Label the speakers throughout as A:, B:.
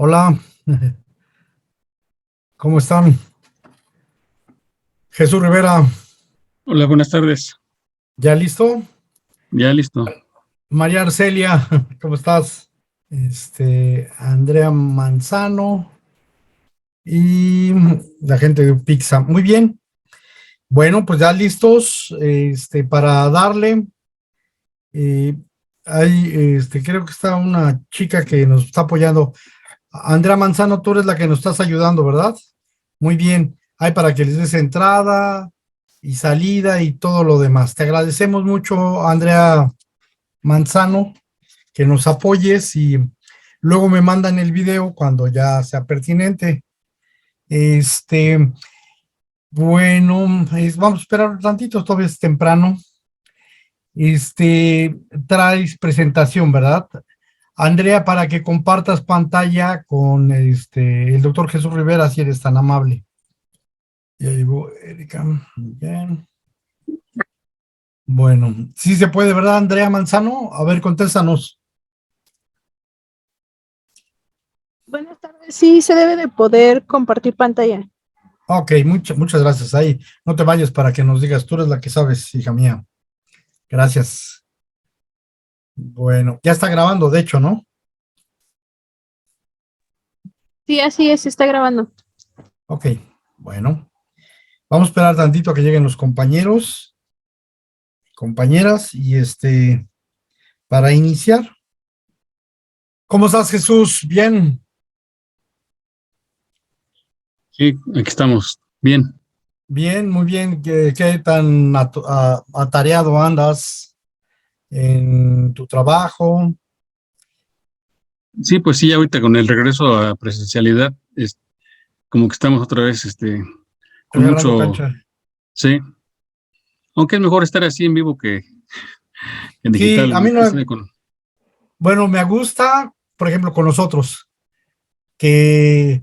A: Hola, ¿cómo están? Jesús Rivera,
B: Hola, buenas tardes.
A: ¿ya listo?
B: Ya listo.
A: María Arcelia, ¿cómo estás? Andrea Manzano y la gente de Pizza. Muy bien. Bueno, pues ya listos, para darle. eh, Creo que está una chica que nos está apoyando. Andrea Manzano, tú eres la que nos estás ayudando, ¿verdad? Muy bien. Hay para que les des entrada y salida y todo lo demás. Te agradecemos mucho, Andrea Manzano, que nos apoyes y luego me mandan el video cuando ya sea pertinente. Este, bueno, vamos a esperar un tantito, todavía es temprano. Traes presentación, ¿verdad? Andrea, para que compartas pantalla con el doctor Jesús Rivera, si eres tan amable. Ya llegó Erika. Bien. Bueno, sí se puede, ¿verdad, Andrea Manzano? A ver, contéstanos.
C: Buenas tardes. Sí, se debe de poder compartir pantalla.
A: Ok, muchas gracias. Ahí, no te vayas para que nos digas, tú eres la que sabes, hija mía. Gracias. Bueno, ya está grabando, de hecho, ¿no?
C: Sí, así es, se está grabando.
A: Ok, bueno. Vamos a esperar tantito a que lleguen los compañeros, compañeras, y para iniciar. ¿Cómo estás, Jesús? Bien.
B: Sí, aquí estamos. Bien.
A: Bien, muy bien. ¿Qué tan atareado andas en tu trabajo?
B: Sí, pues sí, ahorita con el regreso a presencialidad, es como que estamos otra vez, con
A: Agarrando
B: mucho,
A: cancha.
B: sí. Aunque es mejor estar así en vivo que en
A: Sí, a
B: digital.
A: mí no, bueno, me gusta, por ejemplo, con nosotros, que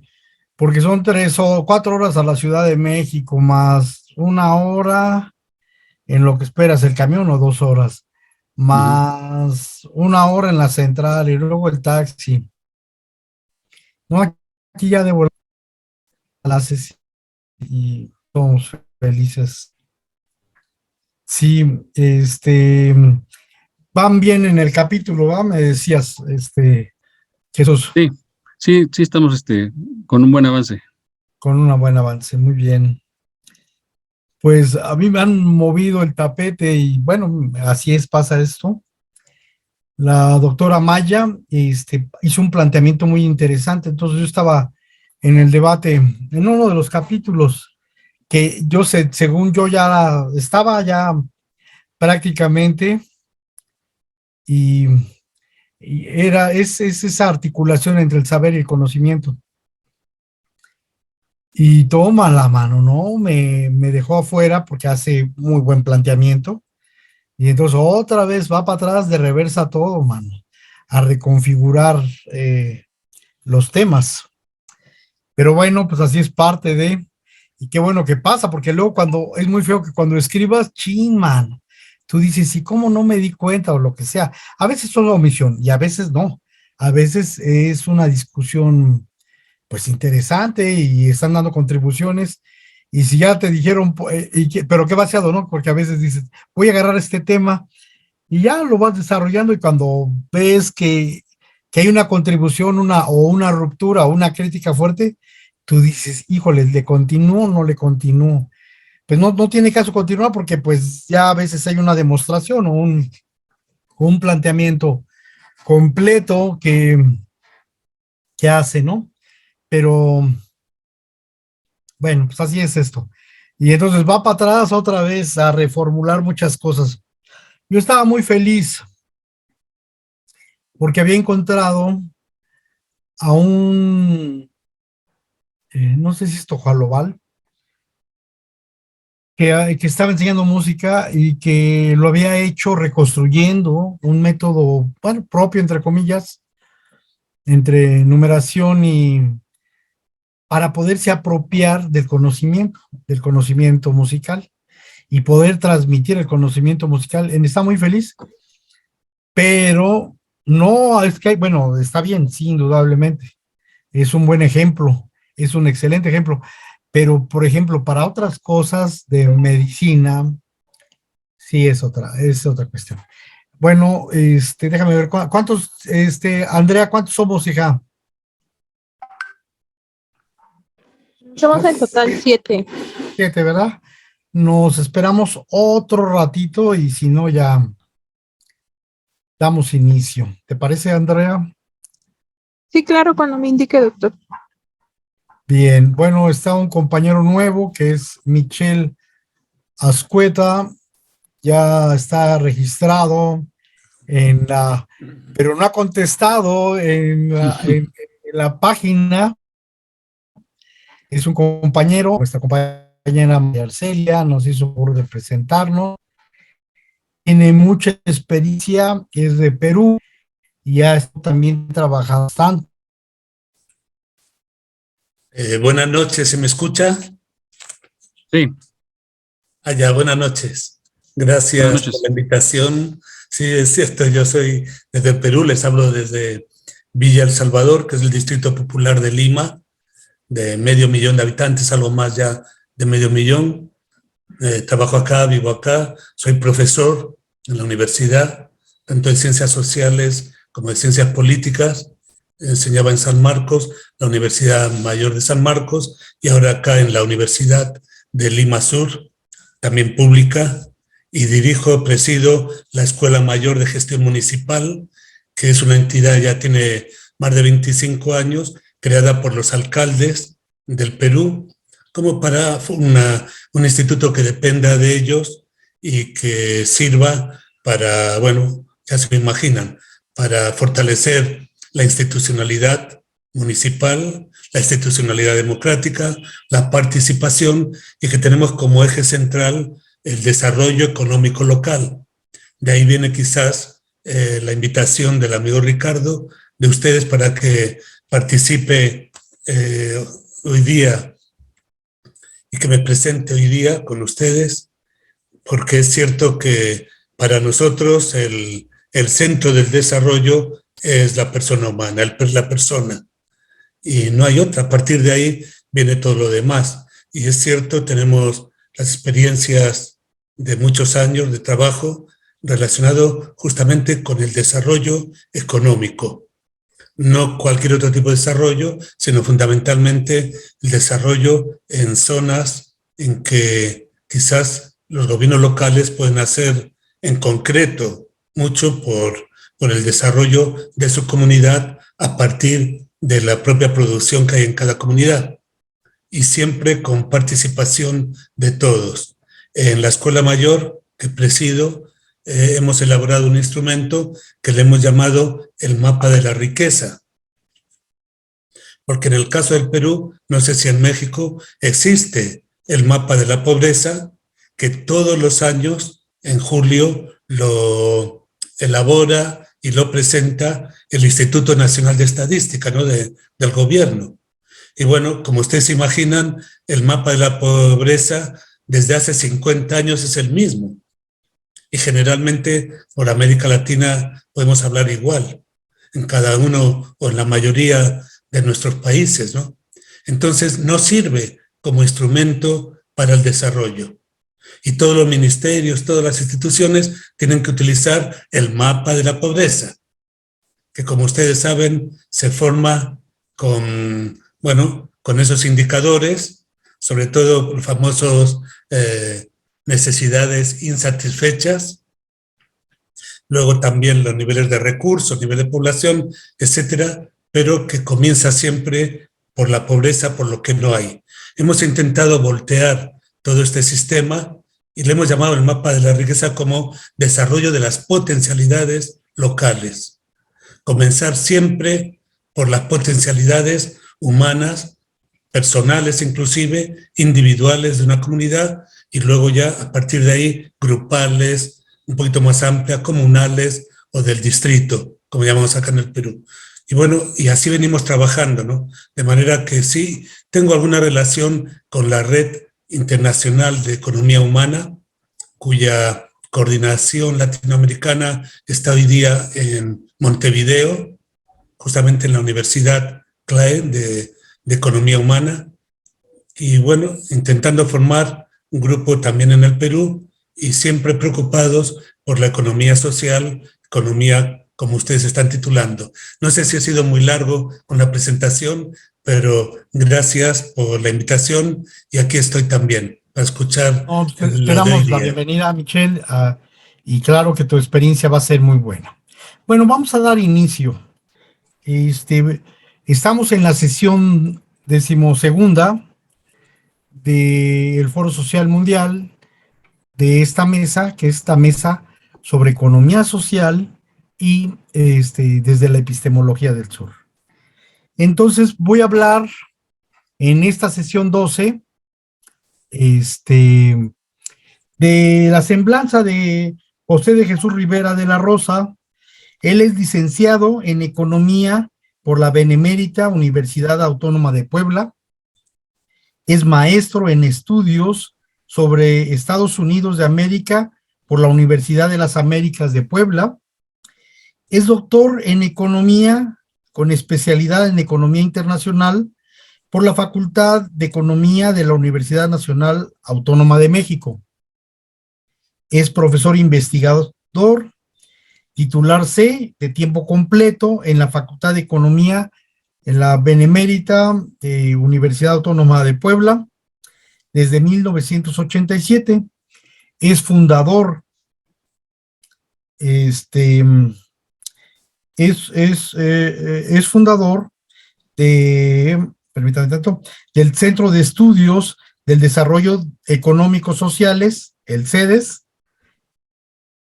A: porque son 3 o 4 horas a la Ciudad de México, más 1 hora en lo que esperas el camión o 2 horas,
B: Ujú.
A: más 1 hora en la central y luego el taxi. No, aquí ya de volada clases y somos felices. Sí, van bien en el capítulo, ¿va? Me decías, Jesús,
B: Sí, sí, sí estamos, con un buen avance.
A: con un buen avance, muy bien. Pues a mí me han movido el tapete y bueno, así es, pasa esto. La doctora Maya, hizo un planteamiento muy interesante, entonces yo estaba en el debate, en uno de los capítulos, que yo sé, según yo ya estaba ya prácticamente, y, es esa articulación entre el saber y el conocimiento. Y toma la mano, ¿no? Me dejó afuera porque hace muy buen planteamiento. Y entonces otra vez va para atrás de reversa todo, mano, a reconfigurar los temas. Pero bueno, pues así es parte de, y qué bueno que pasa, porque luego cuando, es muy feo que cuando escribas, chin, man, tú dices, ¿y cómo no me di cuenta o lo que sea? A veces es una omisión y a veces no. A veces es una discusión, pues interesante y están dando contribuciones. Y si ya te dijeron, pero qué vaciado, ¿no? Porque a veces dices, voy a agarrar este tema y ya lo vas desarrollando y cuando ves que hay una contribución, o una ruptura o una crítica fuerte, tú dices, híjole, ¿le continúo o no le continúo? Pues no, no tiene caso continuar porque pues ya a veces hay una demostración o un planteamiento completo que hace, ¿no? Pero bueno, pues así es esto. Y entonces va para atrás otra vez a reformular muchas cosas. Yo estaba muy feliz porque había encontrado a no sé si es Tojaloval, que estaba enseñando música y que lo había hecho reconstruyendo un método, bueno, propio, entre comillas, entre numeración y para poderse apropiar del conocimiento musical y poder transmitir el conocimiento musical. Está muy feliz, pero no, es que, bueno, está bien, sí, indudablemente. es un buen ejemplo, es un excelente ejemplo. Pero, por ejemplo, para otras cosas de medicina, sí es otra cuestión. Bueno, déjame ver, ¿cuántos, Andrea, cuántos somos, hija?
C: Somos en total 7.
A: 7, ¿verdad? Nos esperamos otro ratito y si no, ya damos inicio. ¿Te parece, Andrea?
C: Sí, claro, cuando me indique, doctor.
A: Bien, bueno, está un compañero nuevo que es Michelle Ascueta, ya está registrado pero no ha contestado en la página. Es un compañero, nuestra compañera María Arcelia nos hizo favor de presentarnos. Tiene mucha experiencia, es de Perú y ha también trabajado bastante.
D: Buenas noches, ¿se me escucha?
B: Sí,
D: Ya, buenas noches.
B: buenas
D: Gracias por
B: noches.
D: la invitación. Sí, es cierto, yo soy desde Perú, les hablo desde Villa El Salvador, que es el Distrito Popular de Lima, de 500,000 de habitantes, algo más ya de 500,000. Trabajo acá, vivo acá, soy profesor en la universidad, tanto de ciencias sociales como de ciencias políticas. Enseñaba en San Marcos, la Universidad Mayor de San Marcos, y ahora acá en la Universidad de Lima Sur, también pública, y presido la Escuela Mayor de Gestión Municipal, que es una entidad, ya tiene más de 25 años, creada por los alcaldes del Perú, como para un instituto que dependa de ellos y que sirva para, bueno, ya se me imaginan, para fortalecer la institucionalidad municipal, la institucionalidad democrática, la participación, y que tenemos como eje central el desarrollo económico local. De ahí viene quizás la invitación del amigo Ricardo, de ustedes, para que participe hoy día y que me presente hoy día con ustedes, porque es cierto que para nosotros el centro del desarrollo es la persona humana, la persona, y no hay otra. A partir de ahí viene todo lo demás. Y es cierto, tenemos las experiencias de muchos años de trabajo relacionado justamente con el desarrollo económico. No cualquier otro tipo de desarrollo, sino fundamentalmente el desarrollo en zonas en que quizás los gobiernos locales pueden hacer en concreto mucho por el desarrollo de su comunidad a partir de la propia producción que hay en cada comunidad, y siempre con participación de todos. En la Escuela Mayor que presido, hemos elaborado un instrumento que le hemos llamado el mapa de la riqueza, porque en el caso del Perú, no sé si en México, existe el mapa de la pobreza, que todos los años, en julio, lo elabora y lo presenta el Instituto Nacional de Estadística, ¿no?, del gobierno. Y bueno, como ustedes se imaginan, el mapa de la pobreza desde hace 50 años es el mismo. Y generalmente por América Latina podemos hablar igual, en cada uno o en la mayoría de nuestros países, ¿no? Entonces no sirve como instrumento para el desarrollo. Y todos los ministerios, todas las instituciones tienen que utilizar el mapa de la pobreza, que como ustedes saben se forma con, bueno, con esos indicadores, sobre todo los famosos necesidades insatisfechas, luego también los niveles de recursos, nivel de población, etcétera, pero que comienza siempre por la pobreza, por lo que no hay. Hemos intentado voltear todo este sistema y le hemos llamado el mapa de la riqueza como desarrollo de las potencialidades locales. Comenzar siempre por las potencialidades humanas, personales inclusive, individuales de una comunidad, y luego ya a partir de ahí grupales, un poquito más amplias, comunales o del distrito, como llamamos acá en el Perú. Y bueno, y así venimos trabajando, ¿no? De manera que sí, tengo alguna relación con la Red Internacional de Economía Humana, cuya coordinación latinoamericana está hoy día en Montevideo, justamente en la Universidad CLAE de Economía Humana, y bueno, intentando formar un grupo también en el Perú y siempre preocupados por la economía social, economía como ustedes están titulando. No sé si ha sido muy largo con la presentación, pero gracias por la invitación y aquí estoy también para escuchar
A: No, pues,
D: lo de hoy
A: esperamos la
D: día.
A: bienvenida, Michelle, y claro que tu experiencia va a ser muy buena. Bueno, vamos a dar inicio. Estamos en la sesión 12ª del Foro Social Mundial de esta mesa, que es esta mesa sobre economía social y desde la epistemología del sur. Entonces voy a hablar en esta sesión 12 de la semblanza de José de Jesús Rivera de la Rosa. Él es licenciado en Economía por la Benemérita Universidad Autónoma de Puebla. Es maestro en estudios sobre Estados Unidos de América por la Universidad de las Américas de Puebla. Es doctor en Economía con especialidad en Economía Internacional por la Facultad de Economía de la Universidad Nacional Autónoma de México. Es profesor investigador, titular C de tiempo completo en la Facultad de Economía en la Benemérita Universidad Autónoma de Puebla desde 1987. Es fundador, es fundador permítanme tanto, del Centro de Estudios del Desarrollo Económicos Sociales, el CEDES,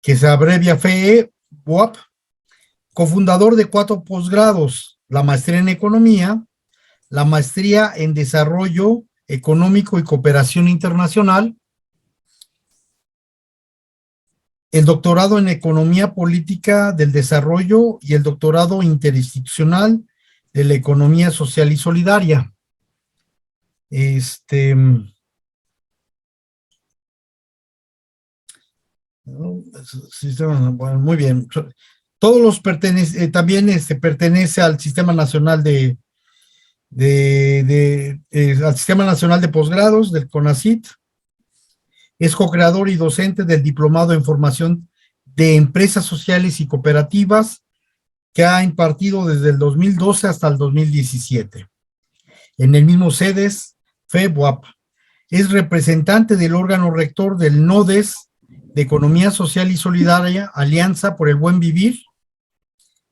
A: que se abrevia FEE, BUAP, cofundador de 4 posgrados, la maestría en Economía, la maestría en Desarrollo Económico y Cooperación Internacional, el doctorado en Economía Política del Desarrollo y el doctorado interinstitucional de la Economía Social y Solidaria. Bueno, muy bien. Todos los también pertenece al Sistema Nacional al Sistema Nacional de Posgrados del CONACYT. Es co-creador y docente del Diplomado en Formación de Empresas Sociales y Cooperativas que ha impartido desde el 2012 hasta el 2017. En el mismo CEDES, FEBUAP. Es representante del órgano rector del NODES de Economía Social y Solidaria, Alianza por el Buen Vivir,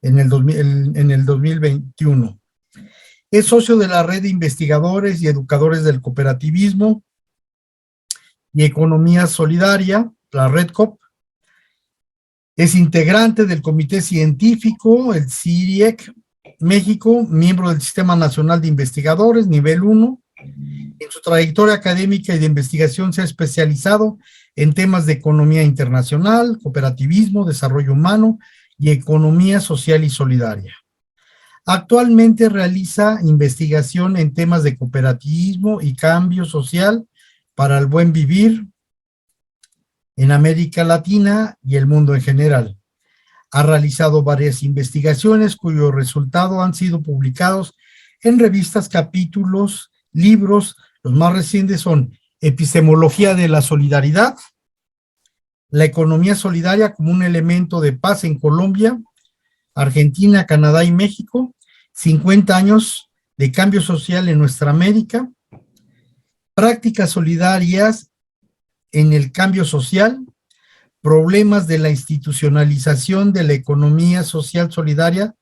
A: en el 2021. Es socio de la Red de Investigadores y Educadores del Cooperativismo y Economía Solidaria, la REDCOP. Es integrante del Comité Científico, el CIRIEC México, miembro del Sistema Nacional de Investigadores, nivel 1. En su trayectoria académica y de investigación se ha especializado en temas de economía internacional, cooperativismo, desarrollo humano y economía social y solidaria. Actualmente realiza investigación en temas de cooperativismo y cambio social para el buen vivir en América Latina y el mundo en general. Ha realizado varias investigaciones cuyos resultados han sido publicados en revistas, capítulos, libros. Los más recientes son Epistemología de la Solidaridad, La Economía Solidaria como un elemento de paz en Colombia, Argentina, Canadá y México, 50 años de cambio social en nuestra América, Prácticas solidarias en el cambio social, Problemas de la institucionalización de la economía social solidaria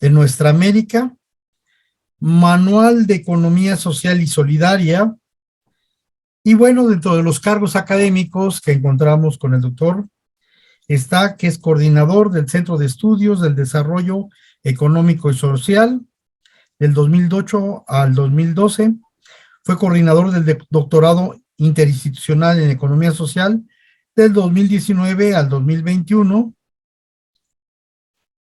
A: de nuestra América, Manual de Economía Social y Solidaria. Y bueno, dentro de los cargos académicos que encontramos con el doctor, está que es coordinador del Centro de Estudios del Desarrollo Económico y Social del 2008 al 2012. Fue coordinador del doctorado interinstitucional en Economía Social del 2019 al 2021.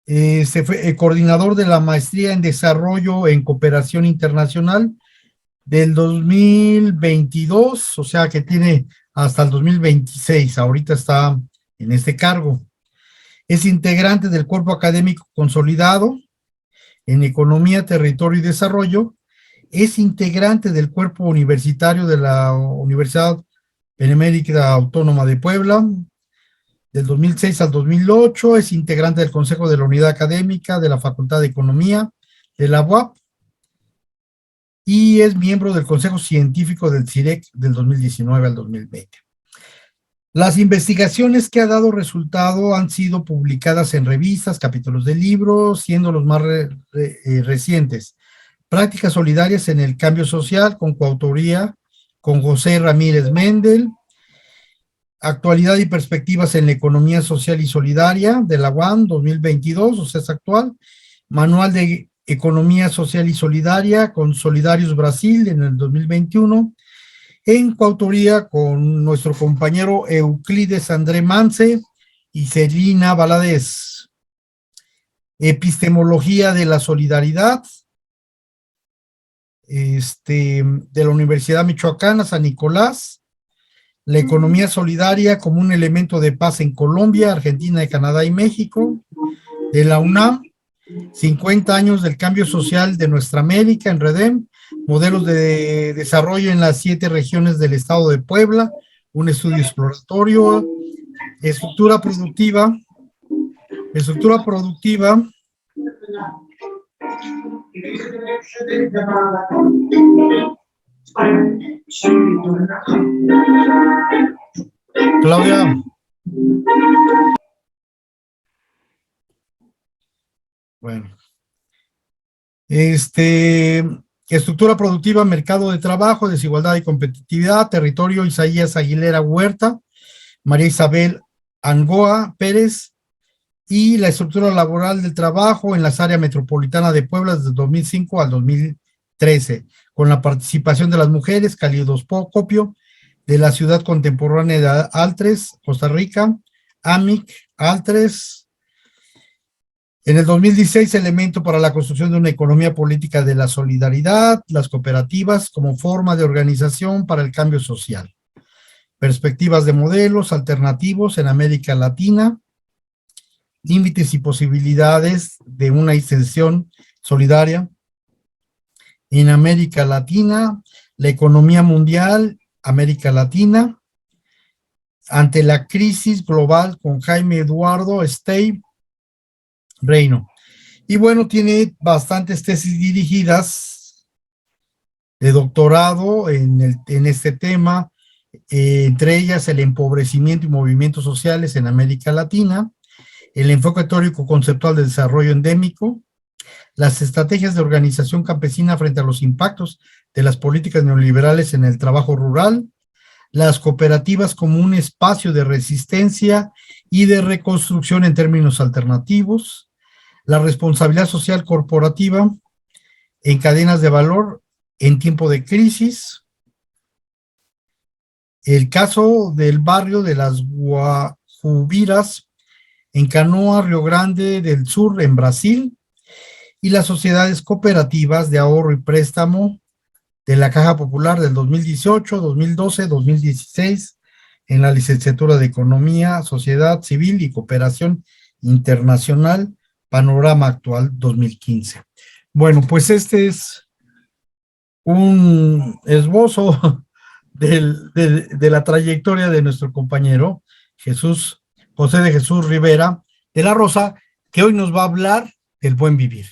A: Se fue coordinador de la maestría en Desarrollo en Cooperación Internacional del 2022, o sea que tiene hasta el 2026, ahorita está en este cargo. Es integrante del Cuerpo Académico Consolidado, en Economía, Territorio y Desarrollo. Es integrante del cuerpo universitario de la Universidad Benemérita Autónoma de Puebla, del 2006 al 2008. Es integrante del Consejo de la Unidad Académica de la Facultad de Economía de la UAP y es miembro del Consejo Científico del CIREC del 2019 al 2020. Las investigaciones que ha dado resultado han sido publicadas en revistas, capítulos de libros, siendo los más recientes. Prácticas solidarias en el cambio social, con coautoría con José Ramírez Mendel. Actualidad y perspectivas en la economía social y solidaria de la UAM 2022, o sea, es actual. Manual de Economía Social y Solidaria con Solidarios Brasil en el 2021, en coautoría con nuestro compañero Euclides André Mance y Celina Valadez. Epistemología de la Solidaridad, de la Universidad Michoacana, San Nicolás. La economía solidaria como un elemento de paz en Colombia, Argentina, Canadá y México. De la UNAM, 50 años del cambio social de nuestra América en REDEM, modelos de desarrollo en las 7 regiones del estado de Puebla, un estudio exploratorio, estructura productiva, Claudia. Bueno. Estructura productiva, mercado de trabajo, desigualdad y competitividad, territorio, Isaías Aguilera Huerta, María Isabel Angoa Pérez, y la estructura laboral del trabajo en las áreas metropolitana de Puebla desde 2005 al 2013, con la participación de las mujeres, calidoscopio de la ciudad contemporánea de Altres, Costa Rica, AMIC, Altres. En el 2016, elemento para la construcción de una economía política de la solidaridad, las cooperativas como forma de organización para el cambio social. Perspectivas de modelos alternativos en América Latina, límites y posibilidades de una extensión solidaria en América Latina, la economía mundial, América Latina, ante la crisis global con Jaime Eduardo Stey Reino. Y bueno, tiene bastantes tesis dirigidas de doctorado en este tema, entre ellas el empobrecimiento y movimientos sociales en América Latina, el enfoque teórico conceptual del desarrollo endémico, las estrategias de organización campesina frente a los impactos de las políticas neoliberales en el trabajo rural, las cooperativas como un espacio de resistencia y de reconstrucción en términos alternativos, la responsabilidad social corporativa en cadenas de valor en tiempo de crisis, el caso del barrio de las Guajubiras en Canoa, Río Grande del Sur, en Brasil, y las sociedades cooperativas de ahorro y préstamo de la Caja Popular del 2018, 2012, 2016, en la licenciatura de Economía, Sociedad Civil y Cooperación Internacional, Panorama Actual 2015. Bueno, pues este es un esbozo de la trayectoria de nuestro compañero José de Jesús Rivera de la Rosa, que hoy nos va a hablar del buen vivir.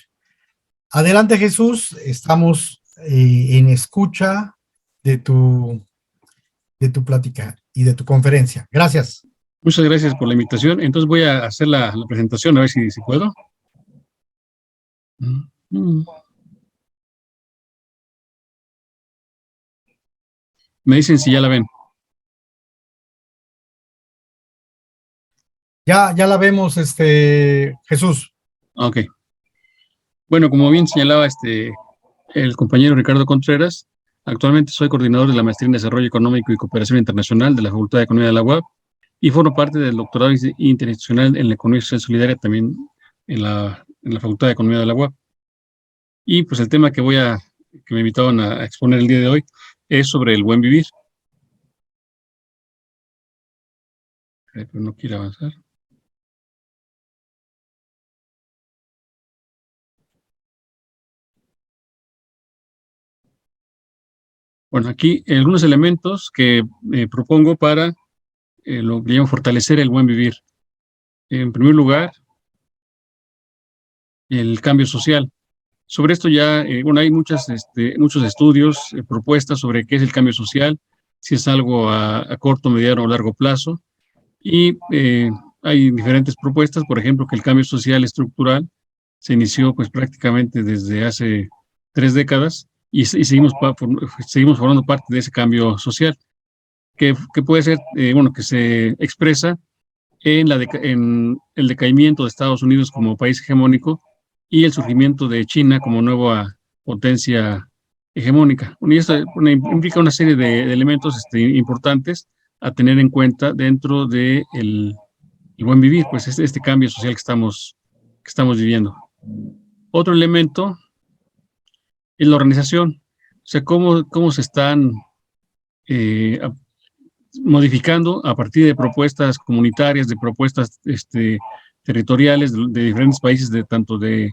A: Adelante, Jesús, estamos en escucha de tu plática y de tu conferencia. Gracias.
B: Muchas gracias por la invitación. Entonces voy a hacer la presentación, a ver si puedo. Me dicen si ya la ven.
A: Ya la vemos, Jesús.
B: Ok. Bueno, como bien señalaba el compañero Ricardo Contreras, actualmente soy coordinador de la Maestría en Desarrollo Económico y Cooperación Internacional de la Facultad de Economía de la UAP y formo parte del doctorado interinstitucional en la Economía Social Solidaria también en la Facultad de Economía de la UAP. Y pues el tema que me invitaban a exponer el día de hoy es sobre el buen vivir. Pero no quiere avanzar. Bueno, aquí algunos elementos que propongo para lo que llamo fortalecer el buen vivir. En primer lugar, el cambio social. Sobre esto ya, bueno, hay muchos estudios, propuestas sobre qué es el cambio social, si es algo a corto, mediano o largo plazo. Y hay diferentes propuestas, por ejemplo, que el cambio social estructural se inició pues prácticamente desde hace 3 décadas y seguimos formando parte de ese cambio social, que puede ser, bueno, que se expresa en el decaimiento de Estados Unidos como país hegemónico y el surgimiento de China como nueva potencia hegemónica. Y esto implica una serie de elementos importantes a tener en cuenta dentro de el buen vivir, pues este cambio social que estamos viviendo. Otro elemento es la organización, o sea, cómo se están modificando a partir de propuestas comunitarias, de propuestas territoriales de diferentes países, tanto de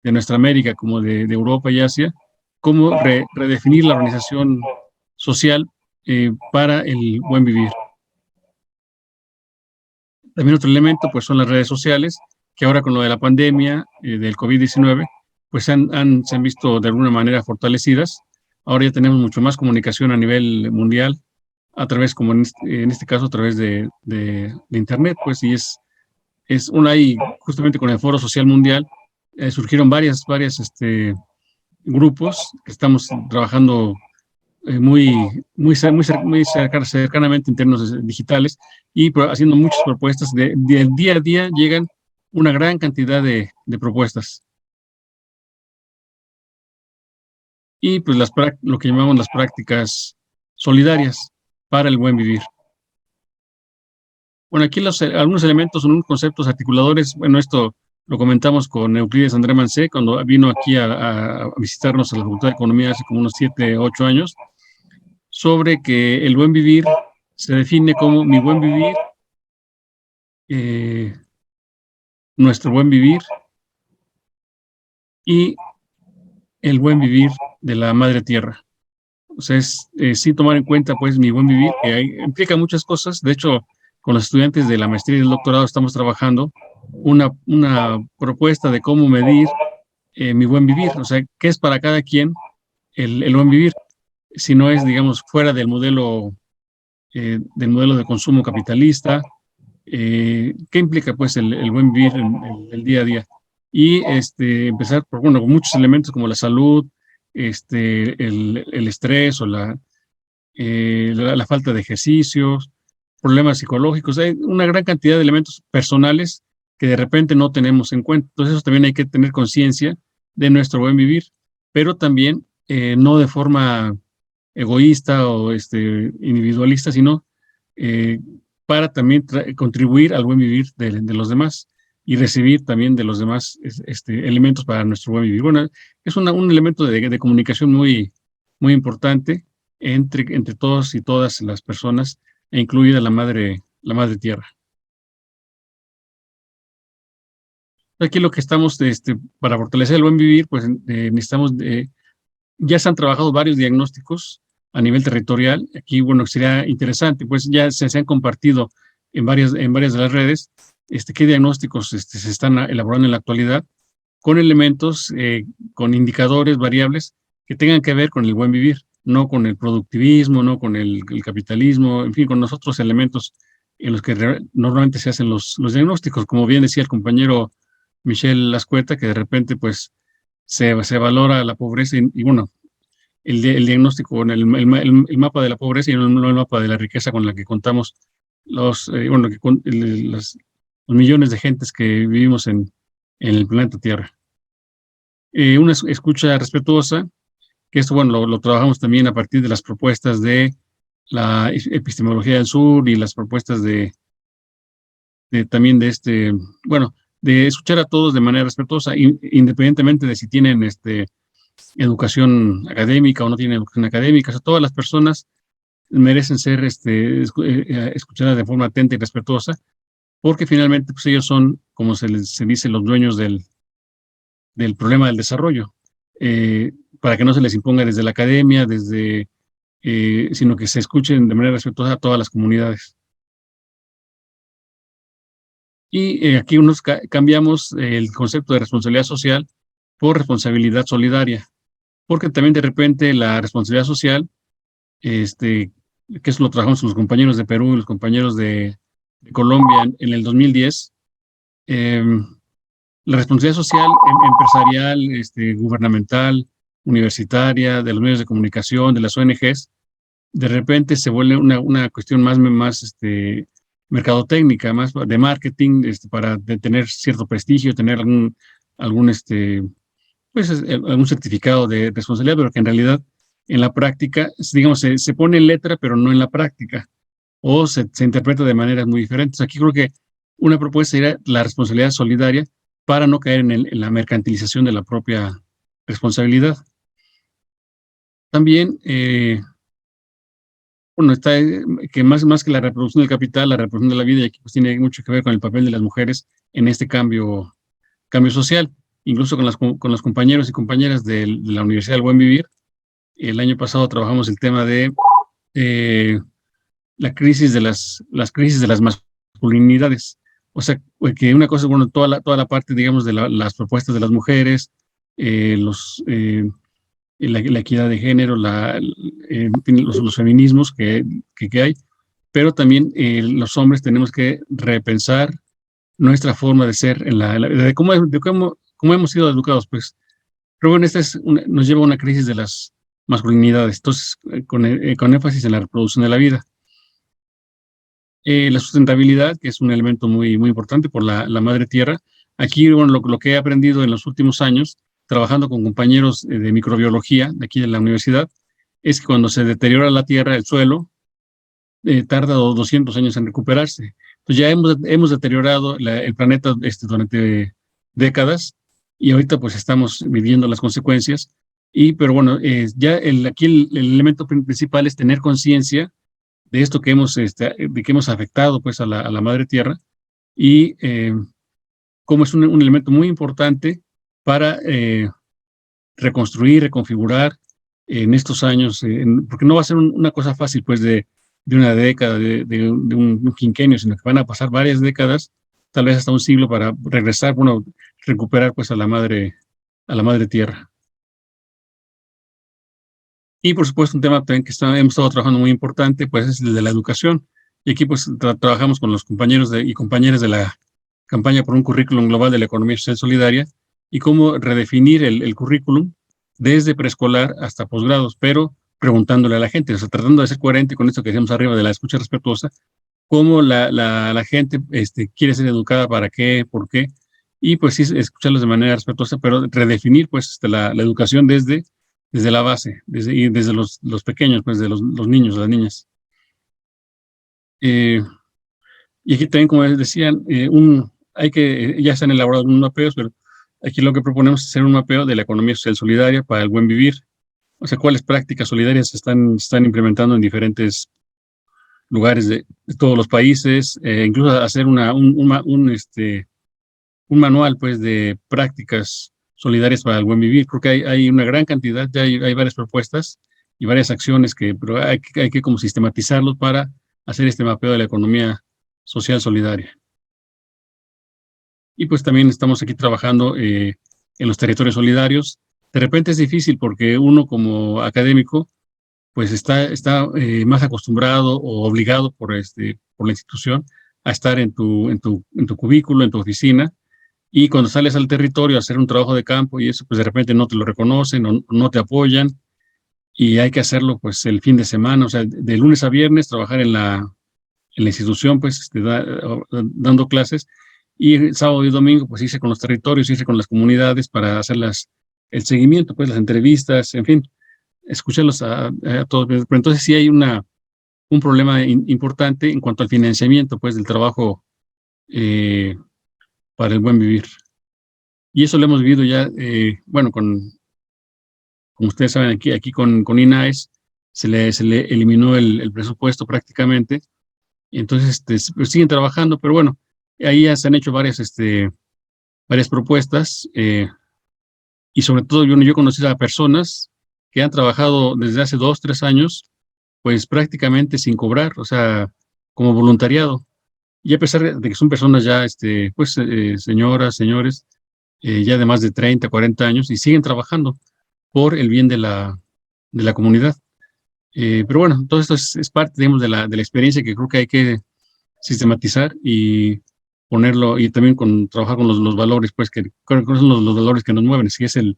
B: nuestra América como de Europa y Asia, cómo redefinir la organización social para el buen vivir. También otro elemento pues son las redes sociales, que ahora con lo de la pandemia del COVID-19, pues se han visto de alguna manera fortalecidas. Ahora ya tenemos mucho más comunicación a nivel mundial, a través, como en este caso, a través de Internet, pues, y ahí justamente con el Foro Social Mundial, surgieron varios grupos que estamos trabajando cercanamente en términos digitales y haciendo muchas propuestas. Del día a día llegan una gran cantidad de propuestas. Y pues lo que llamamos las prácticas solidarias para el buen vivir. Bueno, aquí algunos elementos son unos conceptos articuladores. Bueno, esto lo comentamos con Euclides André Mancé cuando vino aquí a visitarnos a la Facultad de Economía hace como unos 7, 8 años, sobre que el buen vivir se define como mi buen vivir, nuestro buen vivir y el buen vivir de la madre tierra. O sea, sí tomar en cuenta pues mi buen vivir, que implica muchas cosas. De hecho, con los estudiantes de la maestría y del doctorado estamos trabajando una propuesta de cómo medir mi buen vivir, o sea, qué es para cada quien el buen vivir, si no es, digamos, fuera del modelo de consumo capitalista, qué implica pues el buen vivir en el día a día. Y empezar por, bueno, con muchos elementos como la salud, el estrés o la falta de ejercicios, problemas psicológicos. Hay una gran cantidad de elementos personales que de repente no tenemos en cuenta. Entonces, eso también hay que tener conciencia de nuestro buen vivir, pero también no de forma egoísta o individualista, sino para también contribuir al buen vivir de los demás y recibir también de los demás elementos para nuestro buen vivir. Bueno, es un elemento de comunicación muy, muy importante entre todos y todas las personas, e incluida la madre tierra. Aquí lo que estamos, para fortalecer el buen vivir, pues necesitamos, ya se han trabajado varios diagnósticos a nivel territorial. Aquí, bueno, sería interesante, pues ya se han compartido en varias de las redes, qué diagnósticos se están elaborando en la actualidad, con elementos, con indicadores, variables, que tengan que ver con el buen vivir, no con el productivismo, no con el capitalismo, en fin, con los otros elementos en los que normalmente se hacen los diagnósticos. Como bien decía el compañero Michel Lascueta, que de repente pues se valora la pobreza y bueno, el diagnóstico, el mapa de la pobreza y no el mapa de la riqueza con la que contamos los millones de gentes que vivimos en el planeta Tierra. Una escucha respetuosa, que esto, bueno, lo trabajamos también a partir de las propuestas de la epistemología del sur y las propuestas también de bueno, de escuchar a todos de manera respetuosa, independientemente de si tienen educación académica o no tienen educación académica. O sea, todas las personas merecen ser escuchadas de forma atenta y respetuosa, porque finalmente pues ellos son, como se dice, los dueños del problema del desarrollo, para que no se les imponga desde la academia, desde sino que se escuchen de manera respetuosa a todas las comunidades. Y aquí cambiamos el concepto de responsabilidad social por responsabilidad solidaria, porque también de repente la responsabilidad social, que eso lo trabajamos con los compañeros de Perú y los compañeros de Colombia en el 2010, la responsabilidad social empresarial, gubernamental, universitaria, de los medios de comunicación, de las ONGs, de repente se vuelve una cuestión más mercadotécnica, más de marketing, para tener cierto prestigio, tener algún algún certificado de responsabilidad, pero que en realidad en la práctica, digamos, se pone en letra, pero no en la práctica, o se interpreta de maneras muy diferentes. Aquí creo que una propuesta sería la responsabilidad solidaria para no caer en la mercantilización de la propia responsabilidad. También, bueno, está que más que la reproducción del capital, la reproducción de la vida, y aquí pues tiene mucho que ver con el papel de las mujeres en este cambio social. Incluso con los compañeros y compañeras de la Universidad del Buen Vivir. El año pasado trabajamos el tema de la crisis de las crisis de las masculinidades. O sea, que una cosa, bueno, toda la parte, digamos, de las propuestas de las mujeres, la equidad de género, los feminismos que hay, pero también los hombres tenemos que repensar nuestra forma de ser, de cómo hemos sido educados, pues. Pero bueno, nos lleva a una crisis de las masculinidades, entonces, con énfasis en la reproducción de la vida. La sustentabilidad, que es un elemento muy, muy importante por la madre tierra. Aquí, bueno, lo que he aprendido en los últimos años, trabajando con compañeros de microbiología de aquí de la universidad, es que cuando se deteriora la tierra, el suelo, tarda 200 años en recuperarse. Pues ya hemos deteriorado el planeta durante décadas, y ahorita pues estamos viviendo las consecuencias. Pero bueno, ya aquí el elemento principal es tener conciencia de esto que hemos afectado pues a la madre tierra, y como es un elemento muy importante para reconstruir, reconfigurar en estos años, porque no va a ser una cosa fácil pues de una década, de un quinquenio, sino que van a pasar varias décadas, tal vez hasta un siglo, para regresar, bueno, recuperar pues a la madre tierra. Y por supuesto un tema también que hemos estado trabajando muy importante, pues es el de la educación. Y aquí pues trabajamos con los compañeros y compañeras de la campaña por un currículum global de la economía social solidaria, y cómo redefinir el currículum desde preescolar hasta posgrados, pero preguntándole a la gente, o sea, tratando de ser coherente con esto que decíamos arriba de la escucha respetuosa, cómo la gente quiere ser educada, para qué, por qué, y pues sí, escucharlos de manera respetuosa, pero redefinir pues la educación desde la base, desde los pequeños, pues de los niños, las niñas. Y aquí también, como les decían, ya se han elaborado unos mapeos, pero aquí lo que proponemos es hacer un mapeo de la economía social solidaria para el buen vivir. O sea, cuáles prácticas solidarias se están implementando en diferentes lugares de todos los países, incluso hacer un manual pues de prácticas solidarias para el buen vivir. Creo que hay una gran cantidad, ya hay varias propuestas y varias acciones, pero hay que como sistematizarlos para hacer este mapeo de la economía social solidaria. Y pues también estamos aquí trabajando en los territorios solidarios. De repente es difícil porque uno como académico pues está más acostumbrado o obligado por la institución a estar en tu cubículo, en tu oficina, y cuando sales al territorio a hacer un trabajo de campo y eso, pues de repente no te lo reconocen o no te apoyan, y hay que hacerlo pues el fin de semana, o sea, de lunes a viernes trabajar en la institución, pues dando clases, y sábado y domingo pues irse con los territorios, irse con las comunidades para hacer el seguimiento, pues las entrevistas, en fin, escucharlos a todos. Pero entonces sí hay un problema importante en cuanto al financiamiento pues del trabajo para el buen vivir. Y eso lo hemos vivido ya, bueno, como ustedes saben, aquí con INAES se le eliminó el presupuesto prácticamente, y entonces pues siguen trabajando, pero bueno, ahí ya se han hecho varias propuestas, y sobre todo yo conocí a personas que han trabajado desde hace 2, 3 años pues prácticamente sin cobrar, o sea, como voluntariado. Y a pesar de que son personas ya, pues, señoras, señores, ya de más de 30, 40 años, y siguen trabajando por el bien de la comunidad. Pero bueno, todo esto es parte, digamos, de la experiencia que creo que hay que sistematizar y ponerlo, y también trabajar con los valores, pues, que creo que son los valores que nos mueven, si es el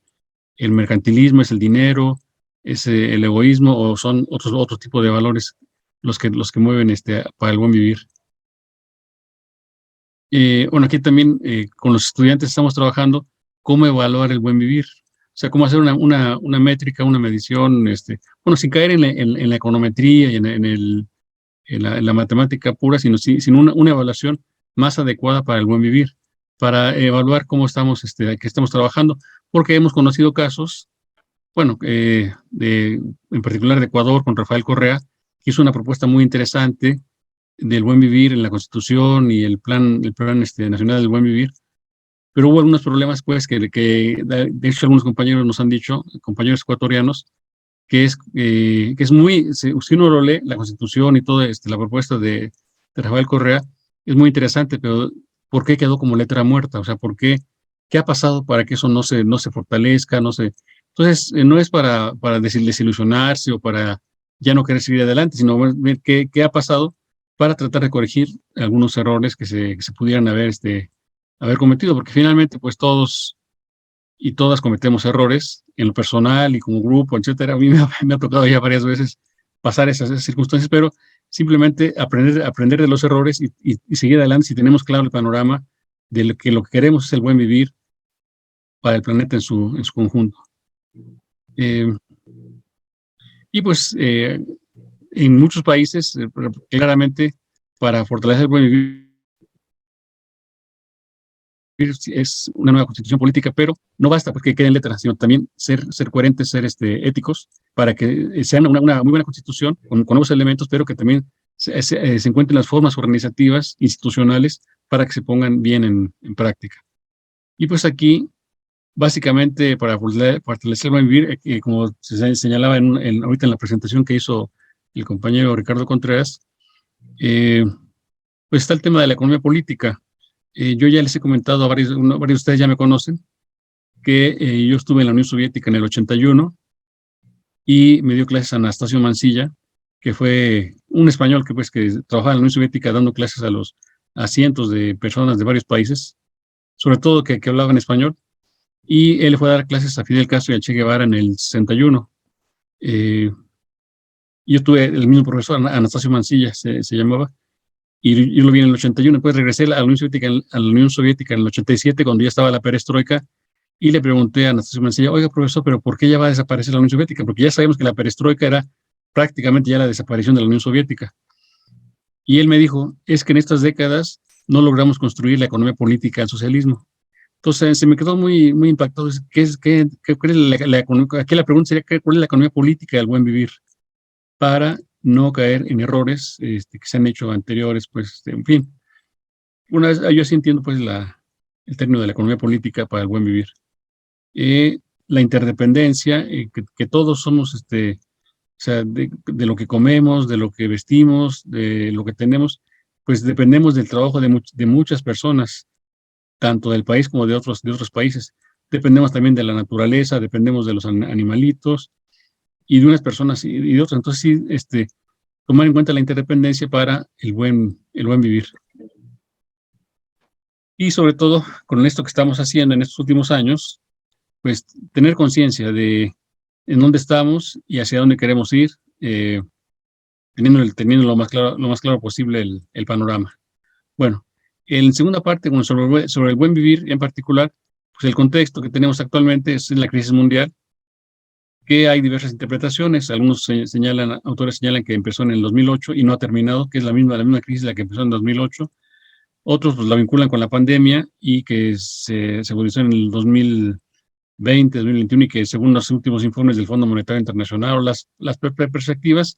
B: mercantilismo, es el dinero, es el egoísmo, o son otro tipo de valores los que mueven para el buen vivir. Bueno, aquí también con los estudiantes estamos trabajando cómo evaluar el buen vivir. O sea, cómo hacer una métrica, una medición, bueno, sin caer en la econometría y en la matemática pura, sino una evaluación más adecuada para el buen vivir, para evaluar cómo estamos, que estamos trabajando, porque hemos conocido casos, bueno, en particular de Ecuador, con Rafael Correa, que hizo una propuesta muy interesante del buen vivir en la Constitución y el plan nacional del buen vivir, pero hubo algunos problemas, pues, que de hecho algunos compañeros nos han dicho, compañeros ecuatorianos, que es muy, si uno lo lee, la Constitución y toda la propuesta de Rafael Correa, es muy interesante, pero ¿por qué quedó como letra muerta? O sea, ¿qué ha pasado para que eso no se fortalezca, no se... Entonces, no es para desilusionarse o para ya no querer seguir adelante, sino ver qué ha pasado para tratar de corregir algunos errores que se pudieran haber cometido, porque finalmente, pues todos y todas cometemos errores en lo personal y como grupo, etcétera. A mí me ha tocado ya varias veces pasar esas circunstancias, pero simplemente aprender de los errores y seguir adelante si tenemos claro el panorama de lo que queremos es el buen vivir para el planeta en su conjunto. Y pues en muchos países, claramente, para fortalecer el buen vivir, es una nueva constitución política, pero no basta porque queden letras, sino también ser coherentes, ser éticos, para que sea una muy buena constitución con nuevos elementos, pero que también se encuentren las formas organizativas, institucionales, para que se pongan bien en práctica. Y pues aquí, básicamente, para fortalecer el buen vivir, como se señalaba ahorita en la presentación que hizo el compañero Ricardo Contreras, pues está el tema de la economía política. Yo ya les he comentado, varios de ustedes ya me conocen, que yo estuve en la Unión Soviética en el 81 y me dio clases a Anastasio Mansilla, que fue un español que trabajaba en la Unión Soviética dando clases a cientos de personas de varios países, sobre todo que hablaban español, y él fue a dar clases a Fidel Castro y a Che Guevara en el 61. Yo tuve el mismo profesor, Anastasio Mansilla se llamaba, y yo lo vi en el 81, después regresé a la Unión Soviética en el 87, cuando ya estaba la perestroika, y le pregunté a Anastasio Mansilla, oiga, profesor, ¿pero por qué ya va a desaparecer la Unión Soviética? Porque ya sabemos que la perestroika era prácticamente ya la desaparición de la Unión Soviética. Y él me dijo, es que en estas décadas no logramos construir la economía política del socialismo. Entonces se me quedó muy, muy impactado. Aquí la pregunta sería, ¿cuál es la economía política del buen vivir? Para no caer en errores que se han hecho anteriores, pues, en fin. Una vez, yo sí entiendo, pues, el término de la economía política para el buen vivir. La interdependencia, que todos somos, o sea, de lo que comemos, de lo que vestimos, de lo que tenemos, pues dependemos del trabajo de muchas personas, tanto del país como de otros países. Dependemos también de la naturaleza, dependemos de los animalitos y de unas personas y de otras. Entonces, sí, tomar en cuenta la interdependencia para el buen vivir. Y sobre todo, con esto que estamos haciendo en estos últimos años, pues tener conciencia de en dónde estamos y hacia dónde queremos ir, teniendo lo más claro posible el panorama. Bueno, en segunda parte, sobre el buen vivir en particular, pues el contexto que tenemos actualmente es la crisis mundial, que hay diversas interpretaciones. Algunos autores señalan que empezó en el 2008 y no ha terminado, que es la misma crisis la que empezó en 2008. Otros pues la vinculan con la pandemia y que se agudizó en el 2020, 2021 y que según los últimos informes del Fondo Monetario Internacional o las perspectivas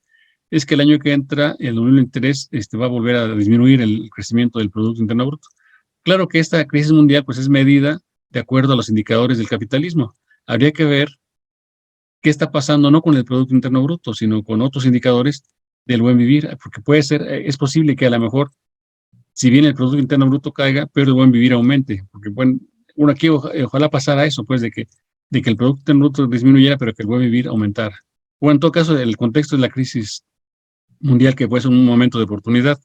B: es que el año que entra, el 2023, va a volver a disminuir el crecimiento del Producto Interno Bruto. Claro que esta crisis mundial pues es medida de acuerdo a los indicadores del capitalismo. Habría que ver qué está pasando no con el Producto Interno Bruto, sino con otros indicadores del buen vivir, porque puede ser, es posible que a lo mejor, si bien el Producto Interno Bruto caiga, pero el buen vivir aumente, porque bueno, uno aquí ojalá pasara eso, pues de que el Producto Interno Bruto disminuyera, pero que el buen vivir aumentara. O en todo caso, el contexto de la crisis mundial, que puede ser un momento de oportunidad.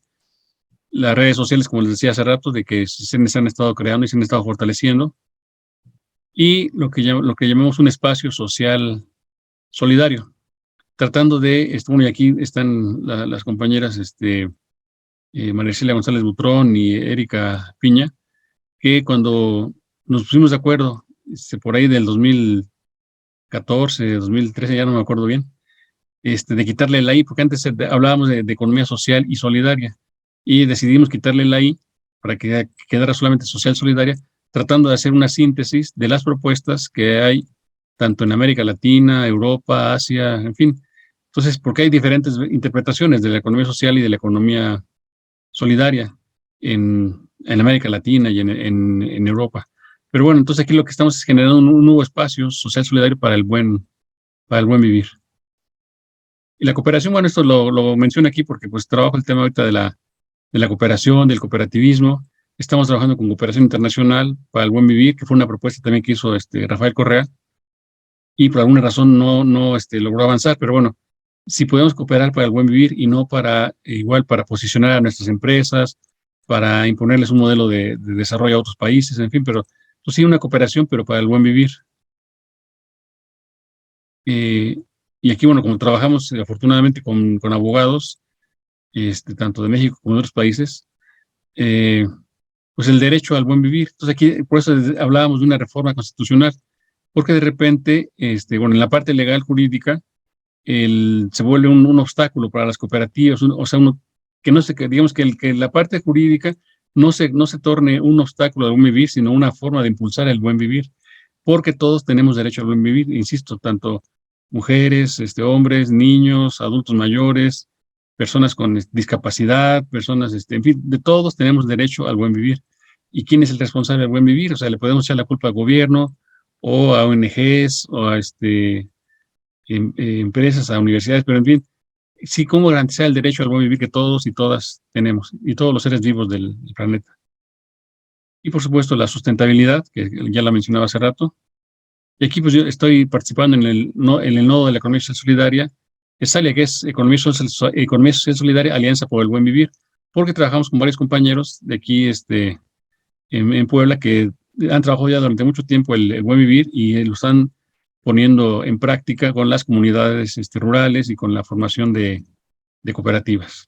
B: Las redes sociales, como les decía hace rato, de que se han estado creando y se han estado fortaleciendo, y lo que llamamos un espacio social solidario, tratando de, bueno, y aquí están las compañeras Maricela González Butrón y Erika Piña, que cuando nos pusimos de acuerdo por ahí del 2014, 2013, ya no me acuerdo bien, de quitarle la I, porque antes hablábamos de economía social y solidaria, y decidimos quitarle la I para que quedara solamente social solidaria, tratando de hacer una síntesis de las propuestas que hay tanto en América Latina, Europa, Asia, en fin. Entonces, porque hay diferentes interpretaciones de la economía social y de la economía solidaria en América Latina y en Europa. Pero bueno, entonces aquí lo que estamos es generando un nuevo espacio social solidario para el buen vivir. Y la cooperación, bueno, esto lo menciono aquí porque pues trabajo el tema ahorita de la cooperación, del cooperativismo. Estamos trabajando con cooperación internacional para el buen vivir, que fue una propuesta también que hizo Rafael Correa, y por alguna razón no logró avanzar, pero bueno, si podemos cooperar para el buen vivir y no igual para posicionar a nuestras empresas, para imponerles un modelo de desarrollo a otros países, en fin, pero pues sí, una cooperación, pero para el buen vivir. Y aquí, bueno, como trabajamos afortunadamente con abogados, tanto de México como de otros países, pues el derecho al buen vivir. Entonces aquí, por eso hablábamos de una reforma constitucional, porque de repente, bueno, en la parte legal jurídica, se vuelve un obstáculo para las cooperativas, o sea, que no se, que digamos que la parte jurídica no se torne un obstáculo al buen vivir, sino una forma de impulsar el buen vivir, porque todos tenemos derecho al buen vivir, insisto, tanto mujeres, hombres, niños, adultos mayores, personas con discapacidad, personas, en fin, de todos tenemos derecho al buen vivir. ¿Y quién es el responsable del buen vivir? O sea, le podemos echar la culpa al gobierno o a ONGs o a empresas, a universidades, pero en fin, sí, cómo garantizar el derecho al buen vivir que todos y todas tenemos, y todos los seres vivos del planeta. Y por supuesto la sustentabilidad, que ya la mencionaba hace rato. Y aquí pues yo estoy participando en el nodo de la economía social solidaria, ESALIA, que es Economía Social Solidaria, Alianza por el Buen Vivir, porque trabajamos con varios compañeros de aquí en Puebla que han trabajado ya durante mucho tiempo el buen vivir y lo están poniendo en práctica con las comunidades rurales y con la formación de cooperativas.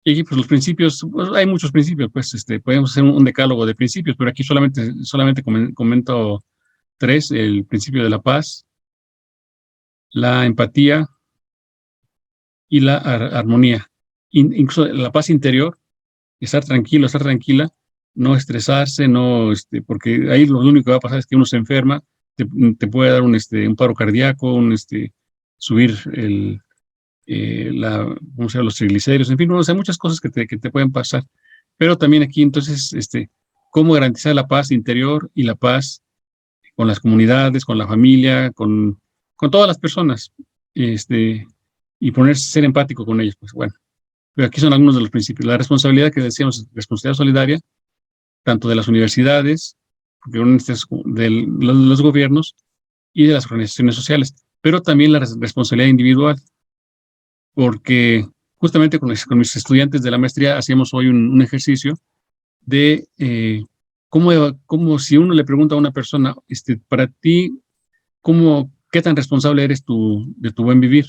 B: Y aquí, pues los principios, pues, hay muchos principios, pues podemos hacer un decálogo de principios, pero aquí solamente comento 3: el principio de la paz, la empatía y la armonía. Incluso la paz interior, estar tranquilo, estar tranquila, no estresarse, no, porque ahí lo único que va a pasar es que uno se enferma, te puede dar un paro cardíaco, subir los triglicéridos, en fin, o sea, muchas cosas que te pueden pasar. Pero también aquí, entonces, cómo garantizar la paz interior y la paz con las comunidades, con la familia, con todas las personas, y ser empático con ellos, pues bueno. Pero aquí son algunos de los principios. La responsabilidad que decíamos, responsabilidad solidaria, tanto de las universidades, de los gobiernos y de las organizaciones sociales, pero también la responsabilidad individual, porque justamente con mis estudiantes de la maestría hacíamos hoy un ejercicio de cómo si uno le pregunta a una persona, para ti, ¿qué tan responsable eres de tu buen vivir?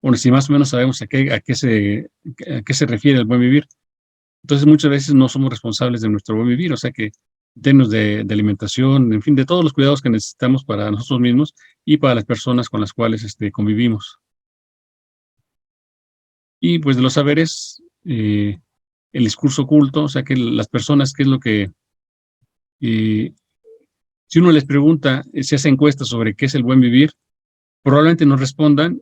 B: Bueno, si más o menos sabemos a qué se refiere el buen vivir. Entonces muchas veces no somos responsables de nuestro buen vivir, o sea que en términos de alimentación, en fin, de todos los cuidados que necesitamos para nosotros mismos y para las personas con las cuales convivimos. Y pues de los saberes, el discurso oculto, o sea que las personas, ¿qué es lo que... si uno les pregunta, se hace encuestas sobre qué es el buen vivir, probablemente nos respondan,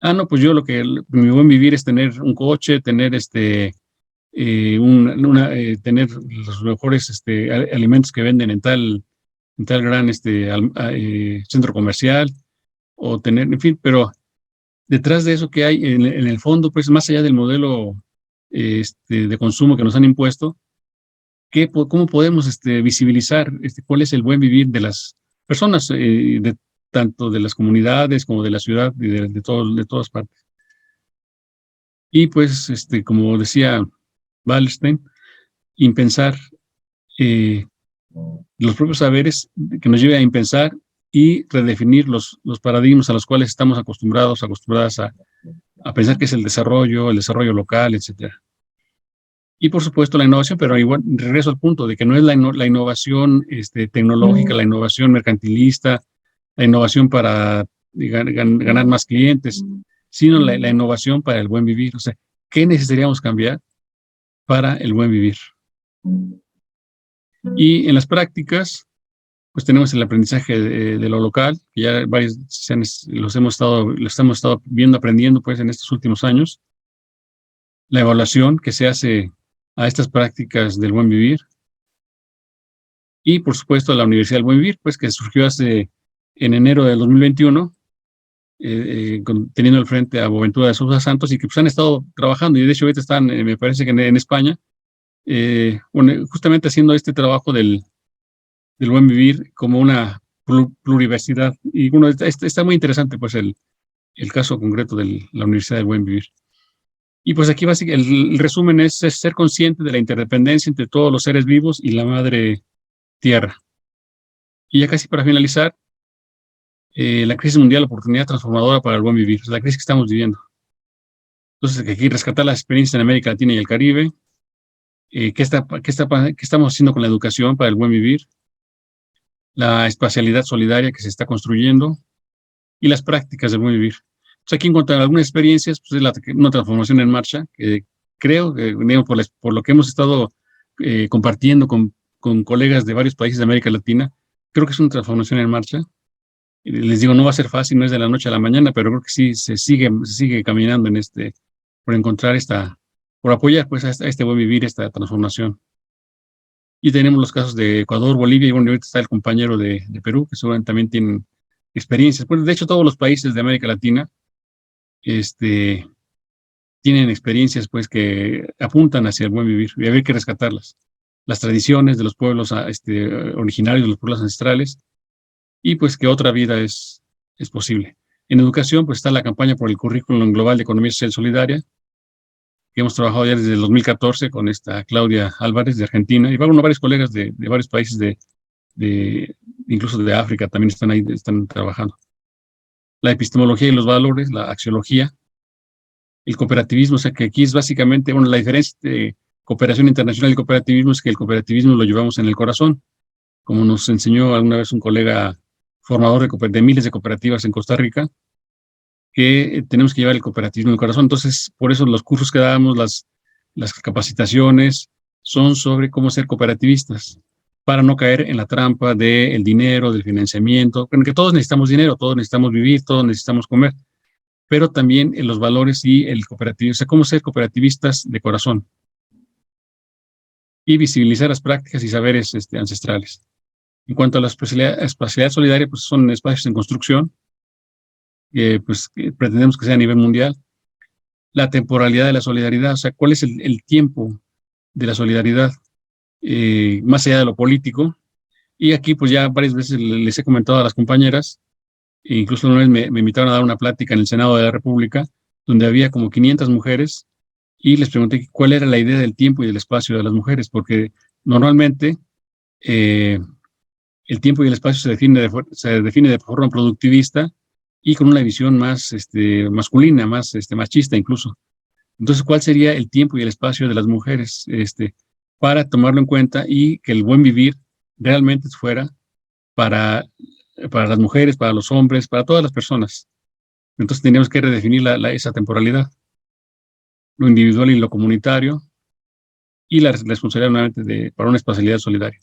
B: no, pues yo mi buen vivir es tener un coche, tener tener los mejores alimentos que venden en tal gran centro comercial, o tener, en fin, pero detrás de eso que hay en el fondo, pues más allá del modelo de consumo que nos han impuesto, ¿cómo podemos visibilizar cuál es el buen vivir de las personas, tanto de las comunidades como de la ciudad y de todas partes? Y pues, como decía Wallerstein, impensar los propios saberes que nos lleve a impensar y redefinir los paradigmas a los cuales estamos acostumbradas a pensar que es el desarrollo local, etcétera. Y por supuesto la innovación, pero igual regreso al punto de que no es la innovación tecnológica, la innovación mercantilista, la innovación para ganar más clientes, sino la innovación para el buen vivir. O sea, ¿qué necesitaríamos cambiar para el buen vivir? Y en las prácticas, pues tenemos el aprendizaje de lo local, que ya varios los hemos estado viendo, aprendiendo pues en estos últimos años. La evaluación que se hace a estas prácticas del buen vivir. Y, por supuesto, la Universidad del Buen Vivir, pues que surgió en enero del 2021, teniendo al frente a Boaventura de Sousa Santos, y que pues han estado trabajando, y de hecho ahorita están, me parece que en España, justamente haciendo este trabajo del buen vivir como una pluriversidad. Y bueno, está muy interesante pues el caso concreto de la Universidad del Buen Vivir. Y pues aquí básicamente el resumen es ser consciente de la interdependencia entre todos los seres vivos y la madre tierra. Y ya casi para finalizar, la crisis mundial, la oportunidad transformadora para el buen vivir, es la crisis que estamos viviendo. Entonces, aquí rescatar las experiencias en América Latina y el Caribe, qué estamos haciendo con la educación para el buen vivir, la espacialidad solidaria que se está construyendo y las prácticas del buen vivir. Entonces, aquí encontrar algunas experiencias, pues es una transformación en marcha, que creo que por lo que hemos estado compartiendo con colegas de varios países de América Latina, creo que es una transformación en marcha. Les digo, no va a ser fácil, no es de la noche a la mañana, pero creo que sí se sigue caminando por encontrar por apoyar pues a este buen vivir, esta transformación. Y tenemos los casos de Ecuador, Bolivia, y bueno, ahorita está el compañero de Perú, que seguramente también tienen experiencias. Bueno, de hecho, todos los países de América Latina tienen experiencias pues que apuntan hacia el buen vivir, y hay que rescatarlas. Las tradiciones de los pueblos originarios, de los pueblos ancestrales, y pues que otra vida es posible. En educación, pues está la campaña por el currículum global de economía social solidaria, que hemos trabajado ya desde el 2014 con esta Claudia Álvarez de Argentina, y varios colegas de varios países incluso de África también están trabajando. La epistemología y los valores, la axiología, el cooperativismo, o sea que aquí es básicamente, bueno, la diferencia de cooperación internacional y cooperativismo es que el cooperativismo lo llevamos en el corazón, como nos enseñó alguna vez un colega formador de miles de cooperativas en Costa Rica, que tenemos que llevar el cooperativismo en el corazón. Entonces, por eso los cursos que damos, las capacitaciones, son sobre cómo ser cooperativistas, para no caer en la trampa del dinero, del financiamiento, que todos necesitamos dinero, todos necesitamos vivir, todos necesitamos comer, pero también en los valores y el cooperativismo, o sea, cómo ser cooperativistas de corazón y visibilizar las prácticas y saberes ancestrales. En cuanto a la espacialidad solidaria, pues son espacios en construcción, que pretendemos que sea a nivel mundial. La temporalidad de la solidaridad, o sea, cuál es el tiempo de la solidaridad, más allá de lo político. Y aquí, pues ya varias veces les he comentado a las compañeras, e incluso una vez me invitaron a dar una plática en el Senado de la República, donde había como 500 mujeres, y les pregunté cuál era la idea del tiempo y del espacio de las mujeres, porque normalmente el tiempo y el espacio se define de forma productivista y con una visión más masculina, más machista incluso. Entonces, ¿cuál sería el tiempo y el espacio de las mujeres para tomarlo en cuenta y que el buen vivir realmente fuera para las mujeres, para los hombres, para todas las personas? Entonces, teníamos que redefinir esa temporalidad, lo individual y lo comunitario, y la responsabilidad nuevamente para una espacialidad solidaria.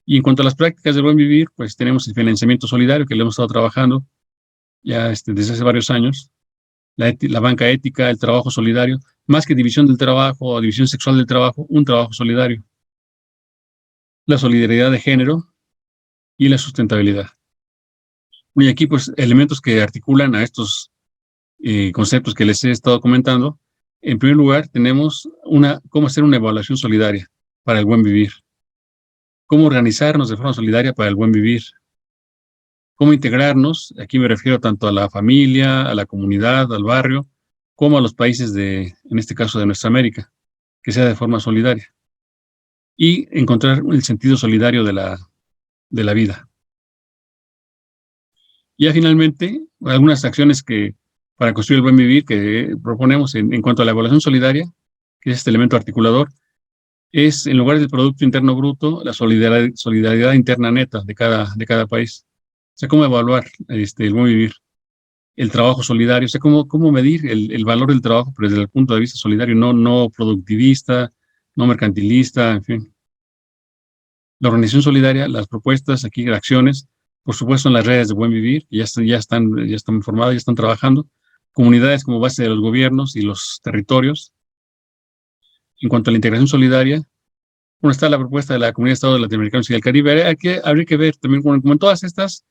B: Y en cuanto a las prácticas del buen vivir, pues tenemos el financiamiento solidario, que lo hemos estado trabajando ya desde hace varios años, la banca ética, el trabajo solidario, más que división del trabajo o división sexual del trabajo, un trabajo solidario. La solidaridad de género y la sustentabilidad. Y aquí, pues, elementos que articulan a estos conceptos que les he estado comentando. En primer lugar, tenemos cómo hacer una evaluación solidaria para el buen vivir, cómo organizarnos de forma solidaria para el buen vivir, cómo integrarnos, aquí me refiero tanto a la familia, a la comunidad, al barrio, como a los países en este caso de nuestra América, que sea de forma solidaria, y encontrar el sentido solidario de la vida. Ya finalmente, algunas acciones para construir el buen vivir que proponemos en cuanto a la evaluación solidaria, que es este elemento articulador, es en lugar del Producto Interno Bruto, la solidaridad interna neta de cada país. O sea, cómo evaluar el buen vivir, el trabajo solidario, o sea, cómo medir el valor del trabajo pero desde el punto de vista solidario, no productivista, no mercantilista, en fin. La organización solidaria, las propuestas aquí, acciones, por supuesto, son las redes de buen vivir, que ya están formadas, ya están trabajando, comunidades como base de los gobiernos y los territorios. En cuanto a la integración solidaria, bueno, está la propuesta de la Comunidad de Estados Latinoamericanos y del Caribe. Habría que ver también, como en todas estas,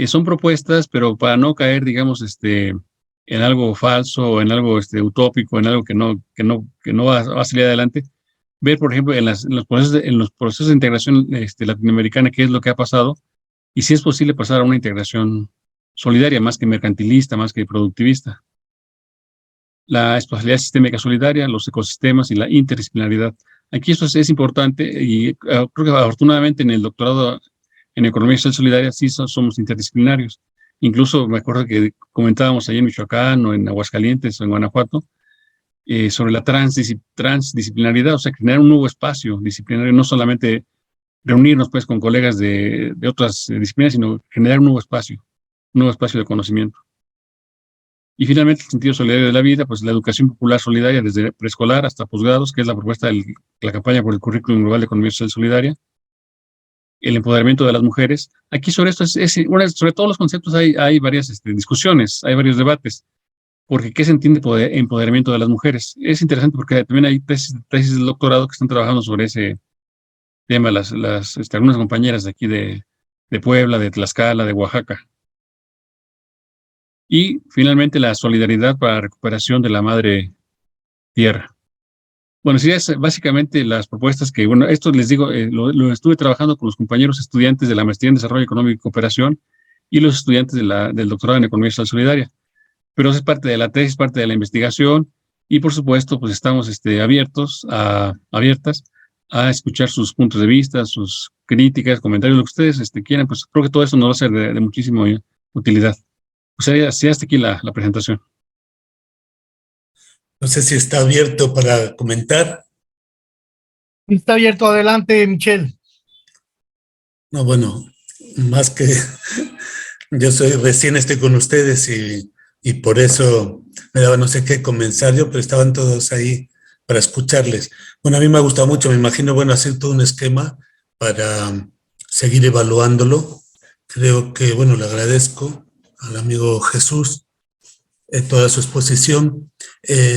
B: son propuestas, pero para no caer, digamos, en algo falso, o en algo utópico, en algo que no va a salir adelante. Ver, por ejemplo, en los procesos de integración latinoamericana, qué es lo que ha pasado, y si es posible pasar a una integración solidaria, más que mercantilista, más que productivista. La espacialidad sistémica solidaria, los ecosistemas y la interdisciplinaridad. Aquí esto es importante y creo que afortunadamente en el doctorado en Economía Social Solidaria sí somos interdisciplinarios. Incluso me acuerdo que comentábamos allá en Michoacán o en Aguascalientes o en Guanajuato sobre la transdisciplinaridad, o sea, crear un nuevo espacio disciplinario, no solamente reunirnos pues con colegas de otras disciplinas, sino generar un nuevo espacio de conocimiento. Y finalmente, el sentido solidario de la vida, pues la educación popular solidaria desde preescolar hasta posgrados, que es la propuesta de la campaña por el currículum global de economía social solidaria, el empoderamiento de las mujeres. Aquí sobre esto, sobre todos los conceptos hay varias discusiones, hay varios debates, porque ¿qué se entiende por empoderamiento de las mujeres? Es interesante porque también hay tesis de doctorado que están trabajando sobre ese tema, algunas compañeras de aquí de Puebla, de Tlaxcala, de Oaxaca. Y finalmente la solidaridad para la recuperación de la madre tierra. Bueno, sí, es básicamente las propuestas que, bueno, esto les digo, lo estuve trabajando con los compañeros estudiantes de la maestría en Desarrollo Económico y Cooperación y los estudiantes del doctorado en Economía Social Solidaria. Pero es parte de la tesis, parte de la investigación y, por supuesto, pues estamos abiertas a escuchar sus puntos de vista, sus críticas, comentarios, lo que ustedes quieran, pues creo que todo eso nos va a ser de muchísima utilidad. O sea, sí, hasta aquí la presentación.
D: No sé si está abierto para comentar.
A: Está abierto, adelante, Michelle.
D: No, bueno, más que yo recién estoy con ustedes y por eso me daba no sé qué comenzar yo, pero estaban todos ahí para escucharles. Bueno, a mí me ha gustado mucho, me imagino, bueno, hacer todo un esquema para seguir evaluándolo. Creo que, bueno, le agradezco al amigo Jesús toda su exposición.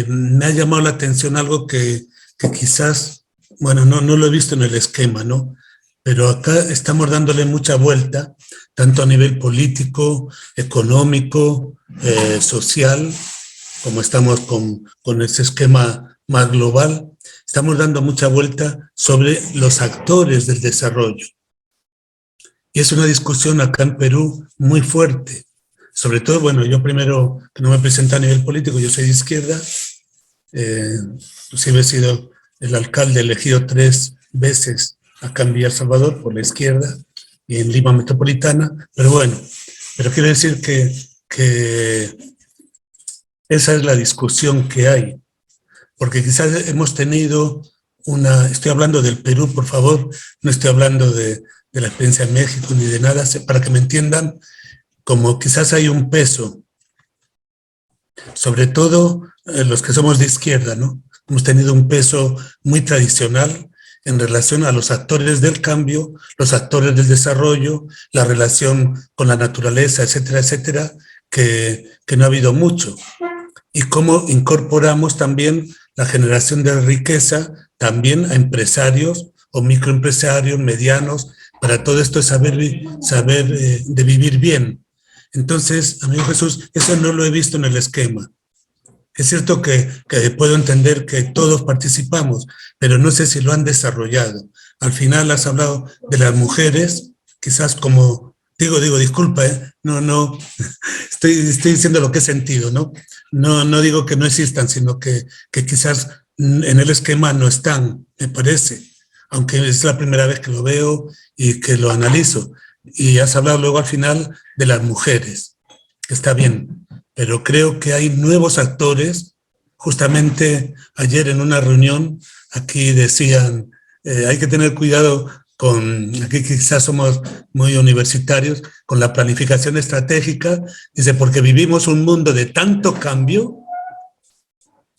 D: Me ha llamado la atención algo que quizás, bueno, no lo he visto en el esquema, ¿no? Pero acá estamos dándole mucha vuelta, tanto a nivel político, económico, social, como estamos con ese esquema más global, estamos dando mucha vuelta sobre los actores del desarrollo. Y es una discusión acá en Perú muy fuerte. Sobre todo, bueno, yo primero, que no me presento a nivel político, yo soy de izquierda, inclusive he sido el alcalde elegido 3 veces acá en Villa El Salvador por la izquierda y en Lima Metropolitana, pero bueno, quiero decir que esa es la discusión que hay, porque quizás hemos tenido estoy hablando del Perú, por favor, no estoy hablando de la experiencia en México ni de nada, para que me entiendan, como quizás hay un peso, sobre todo los que somos de izquierda, ¿no? Hemos tenido un peso muy tradicional en relación a los actores del cambio, los actores del desarrollo, la relación con la naturaleza, etcétera, etcétera, que no ha habido mucho. Y cómo incorporamos también la generación de riqueza también a empresarios o microempresarios, medianos, para todo esto saber de vivir bien. Entonces, amigo Jesús, eso no lo he visto en el esquema. Es cierto que puedo entender que todos participamos, pero no sé si lo han desarrollado. Al final has hablado de las mujeres, quizás como, digo, disculpa, no, estoy diciendo lo que he sentido, ¿no? No digo que no existan, sino que quizás en el esquema no están, me parece, aunque es la primera vez que lo veo y que lo analizo. Y has hablado luego al final de las mujeres, que está bien, pero creo que hay nuevos actores. Justamente ayer en una reunión aquí decían, hay que tener cuidado con, aquí quizás somos muy universitarios, con la planificación estratégica, dice, porque vivimos un mundo de tanto cambio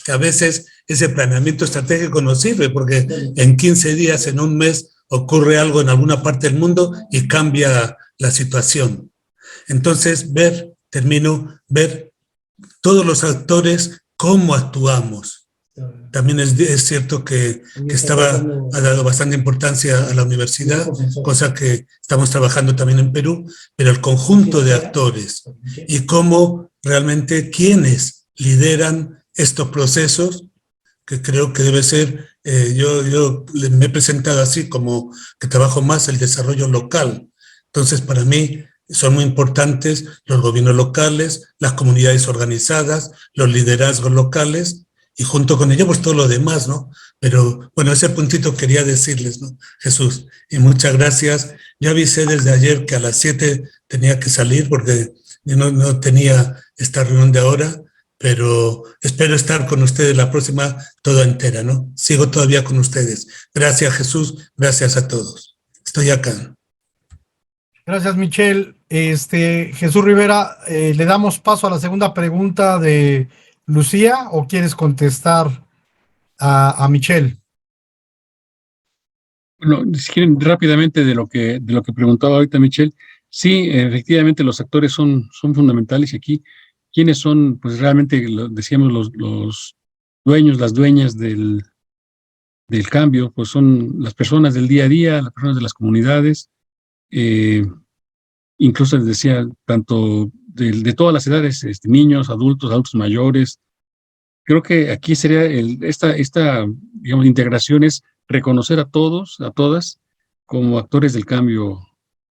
D: que a veces ese planeamiento estratégico no sirve, porque en 15 días, en un mes, ocurre algo en alguna parte del mundo y cambia la situación. Entonces, ver todos los actores, cómo actuamos. También es cierto que ha dado bastante importancia a la universidad, cosa que estamos trabajando también en Perú, pero el conjunto de actores y cómo realmente quienes lideran estos procesos, que creo que debe ser, yo me he presentado así como que trabajo más el desarrollo local. Entonces, para mí son muy importantes los gobiernos locales, las comunidades organizadas, los liderazgos locales, y junto con ello, pues todo lo demás, ¿no? Pero, bueno, ese puntito quería decirles, ¿no? Jesús, y muchas gracias. Yo avisé desde ayer que a las 7 tenía que salir porque yo no tenía esta reunión de ahora, pero espero estar con ustedes la próxima toda entera, ¿no? Sigo todavía con ustedes. Gracias, Jesús. Gracias a todos. Estoy acá.
A: Gracias, Michelle. Jesús Rivera, le damos paso a la segunda pregunta de Lucía, ¿o quieres contestar a Michelle?
B: Bueno, si quieren rápidamente de lo que preguntaba ahorita Michelle, sí, efectivamente los actores son fundamentales, y aquí, ¿quiénes son? Pues realmente, decíamos, los dueños, las dueñas del cambio, pues son las personas del día a día, las personas de las comunidades, incluso les decía, tanto de todas las edades, niños, adultos mayores. Creo que aquí sería esta digamos, integración es reconocer a todos, a todas, como actores del cambio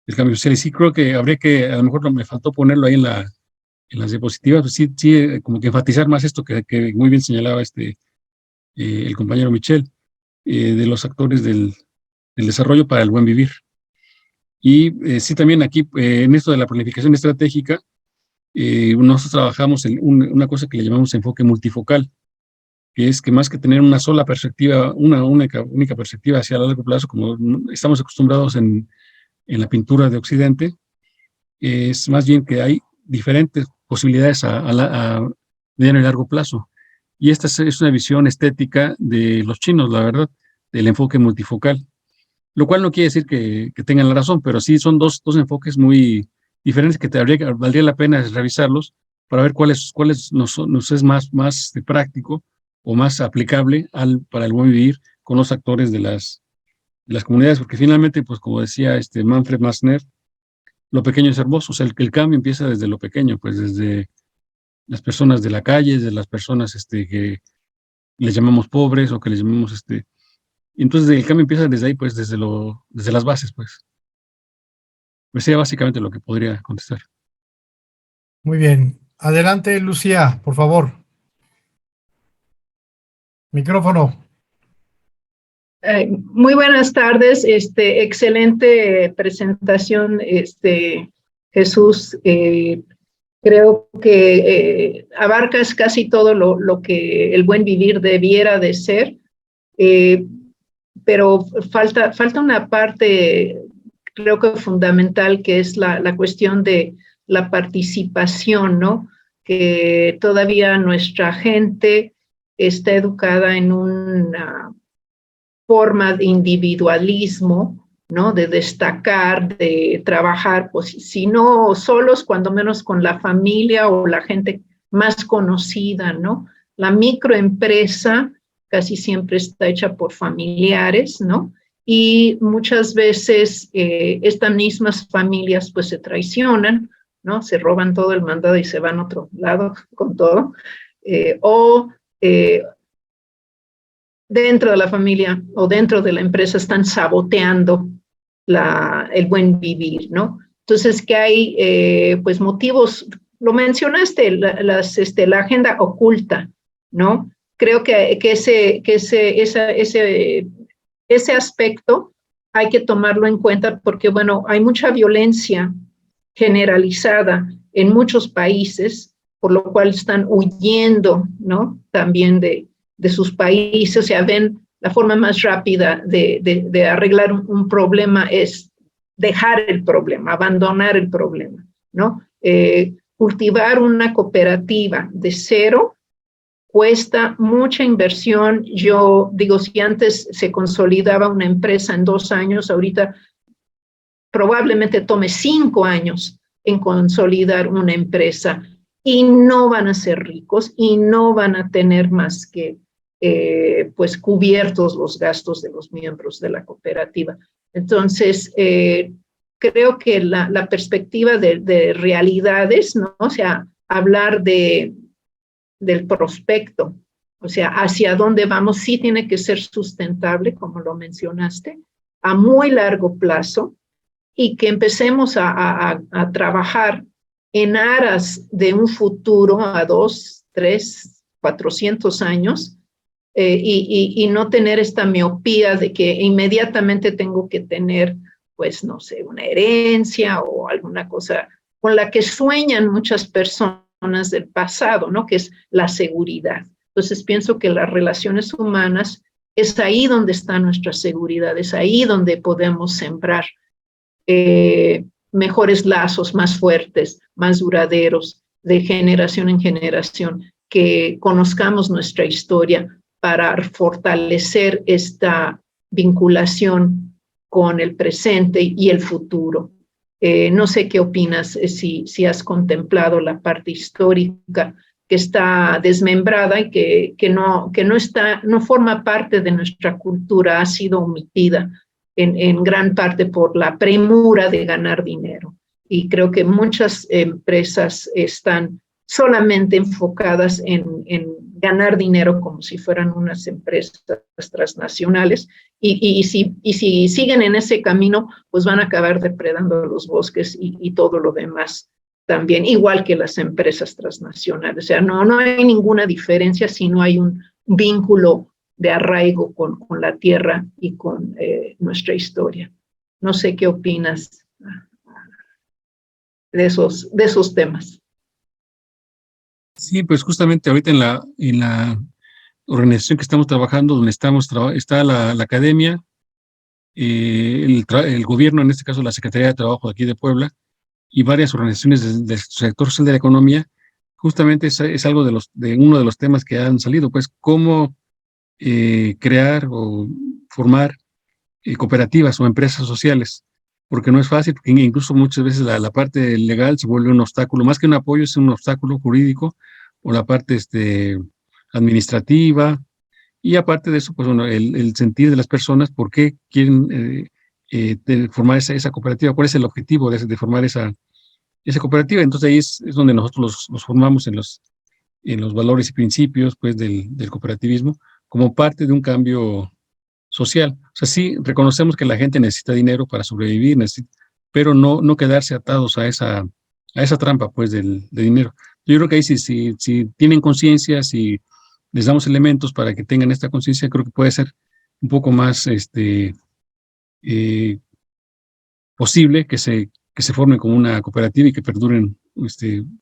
B: social. Y sí creo que habría que, a lo mejor me faltó ponerlo ahí en las diapositivas, pues sí, como que enfatizar más esto que muy bien señalaba el compañero Michel, de los actores del desarrollo para el buen vivir. Y sí, también aquí, en esto de la planificación estratégica, nosotros trabajamos en una cosa que le llamamos enfoque multifocal, que es que más que tener una sola perspectiva, una única perspectiva hacia largo plazo, como estamos acostumbrados en la pintura de Occidente, es más bien que hay diferentes posibilidades a mediano y largo plazo. Y esta es una visión estética de los chinos, la verdad, del enfoque multifocal, lo cual no quiere decir que tengan la razón, pero sí son dos enfoques muy diferentes que valdría la pena revisarlos para ver cuáles nos es más práctico o más aplicable para el buen vivir con los actores de las comunidades, porque finalmente, pues como decía Manfred Massner, lo pequeño es hermoso, o sea, el cambio empieza desde lo pequeño, pues desde las personas de la calle, desde las personas que les llamamos pobres o que les llamamos entonces el cambio empieza desde ahí, pues desde las bases, pues. Pues sería básicamente lo que podría contestar.
A: Muy bien. Adelante, Lucía, por favor. Micrófono.
C: Muy buenas tardes, excelente presentación, Jesús. Creo que abarcas casi todo lo que el buen vivir debiera de ser, pero falta una parte, creo que fundamental, que es la cuestión de la participación, ¿no? Que todavía nuestra gente está educada en una forma de individualismo, ¿no? De destacar, de trabajar, pues si no solos, cuando menos con la familia o la gente más conocida, ¿no? La microempresa casi siempre está hecha por familiares, ¿no? Y muchas veces estas mismas familias pues se traicionan ¿no? Se roban todo el mandado y se van a otro lado con todo. Dentro de la familia o dentro de la empresa están saboteando el buen vivir, ¿no? Entonces, que hay pues motivos, lo mencionaste, la agenda oculta, ¿no? Creo que ese aspecto hay que tomarlo en cuenta porque, bueno, hay mucha violencia generalizada en muchos países, por lo cual están huyendo, ¿no? También de sus países, o sea, ven la forma más rápida de arreglar un problema es dejar el problema, abandonar el problema, ¿no? Cultivar una cooperativa de cero cuesta mucha inversión. Yo digo, si antes se consolidaba una empresa en 2 años, ahorita probablemente tome 5 años en consolidar una empresa y no van a ser ricos y no van a tener más que pues cubiertos los gastos de los miembros de la cooperativa. Entonces, creo que la perspectiva de realidades, ¿no? O sea, hablar del prospecto, o sea, hacia dónde vamos, sí tiene que ser sustentable, como lo mencionaste, a muy largo plazo, y que empecemos a trabajar en aras de un futuro a 2, 3, 400 años, y no tener esta miopía de que inmediatamente tengo que tener, pues, no sé, una herencia o alguna cosa con la que sueñan muchas personas del pasado, ¿no? Que es la seguridad. Entonces, pienso que las relaciones humanas es ahí donde está nuestra seguridad, es ahí donde podemos sembrar mejores lazos, más fuertes, más duraderos, de generación en generación, que conozcamos nuestra historia para fortalecer esta vinculación con el presente y el futuro. No sé qué opinas, si has contemplado la parte histórica que está desmembrada y que no forma parte de nuestra cultura, ha sido omitida en gran parte por la premura de ganar dinero. Y creo que muchas empresas están solamente enfocadas en ganar dinero como si fueran unas empresas transnacionales, y si siguen en ese camino, pues van a acabar depredando los bosques y todo lo demás también, igual que las empresas transnacionales. O sea, no hay ninguna diferencia si no hay un vínculo de arraigo con la tierra y con nuestra historia. No sé qué opinas de esos temas.
B: Sí, pues justamente ahorita en la organización que estamos trabajando, donde está la academia, el gobierno, en este caso la Secretaría de Trabajo de aquí de Puebla, y varias organizaciones del sector social de la economía. Justamente es algo de uno de los temas que han salido, pues cómo crear o formar cooperativas o empresas sociales, porque no es fácil, porque incluso muchas veces la parte legal se vuelve un obstáculo, más que un apoyo, es un obstáculo jurídico, o la parte administrativa, y aparte de eso, pues bueno, el sentir de las personas, por qué quieren formar esa cooperativa, cuál es el objetivo de formar esa cooperativa. Entonces ahí es donde nosotros los formamos en los valores y principios, pues, del cooperativismo, como parte de un cambio social. O sea, sí reconocemos que la gente necesita dinero para sobrevivir, pero no quedarse atados a esa trampa, pues, de dinero. Yo creo que ahí si tienen conciencia, si les damos elementos para que tengan esta conciencia, creo que puede ser un poco más posible que se formen como una cooperativa y que perduren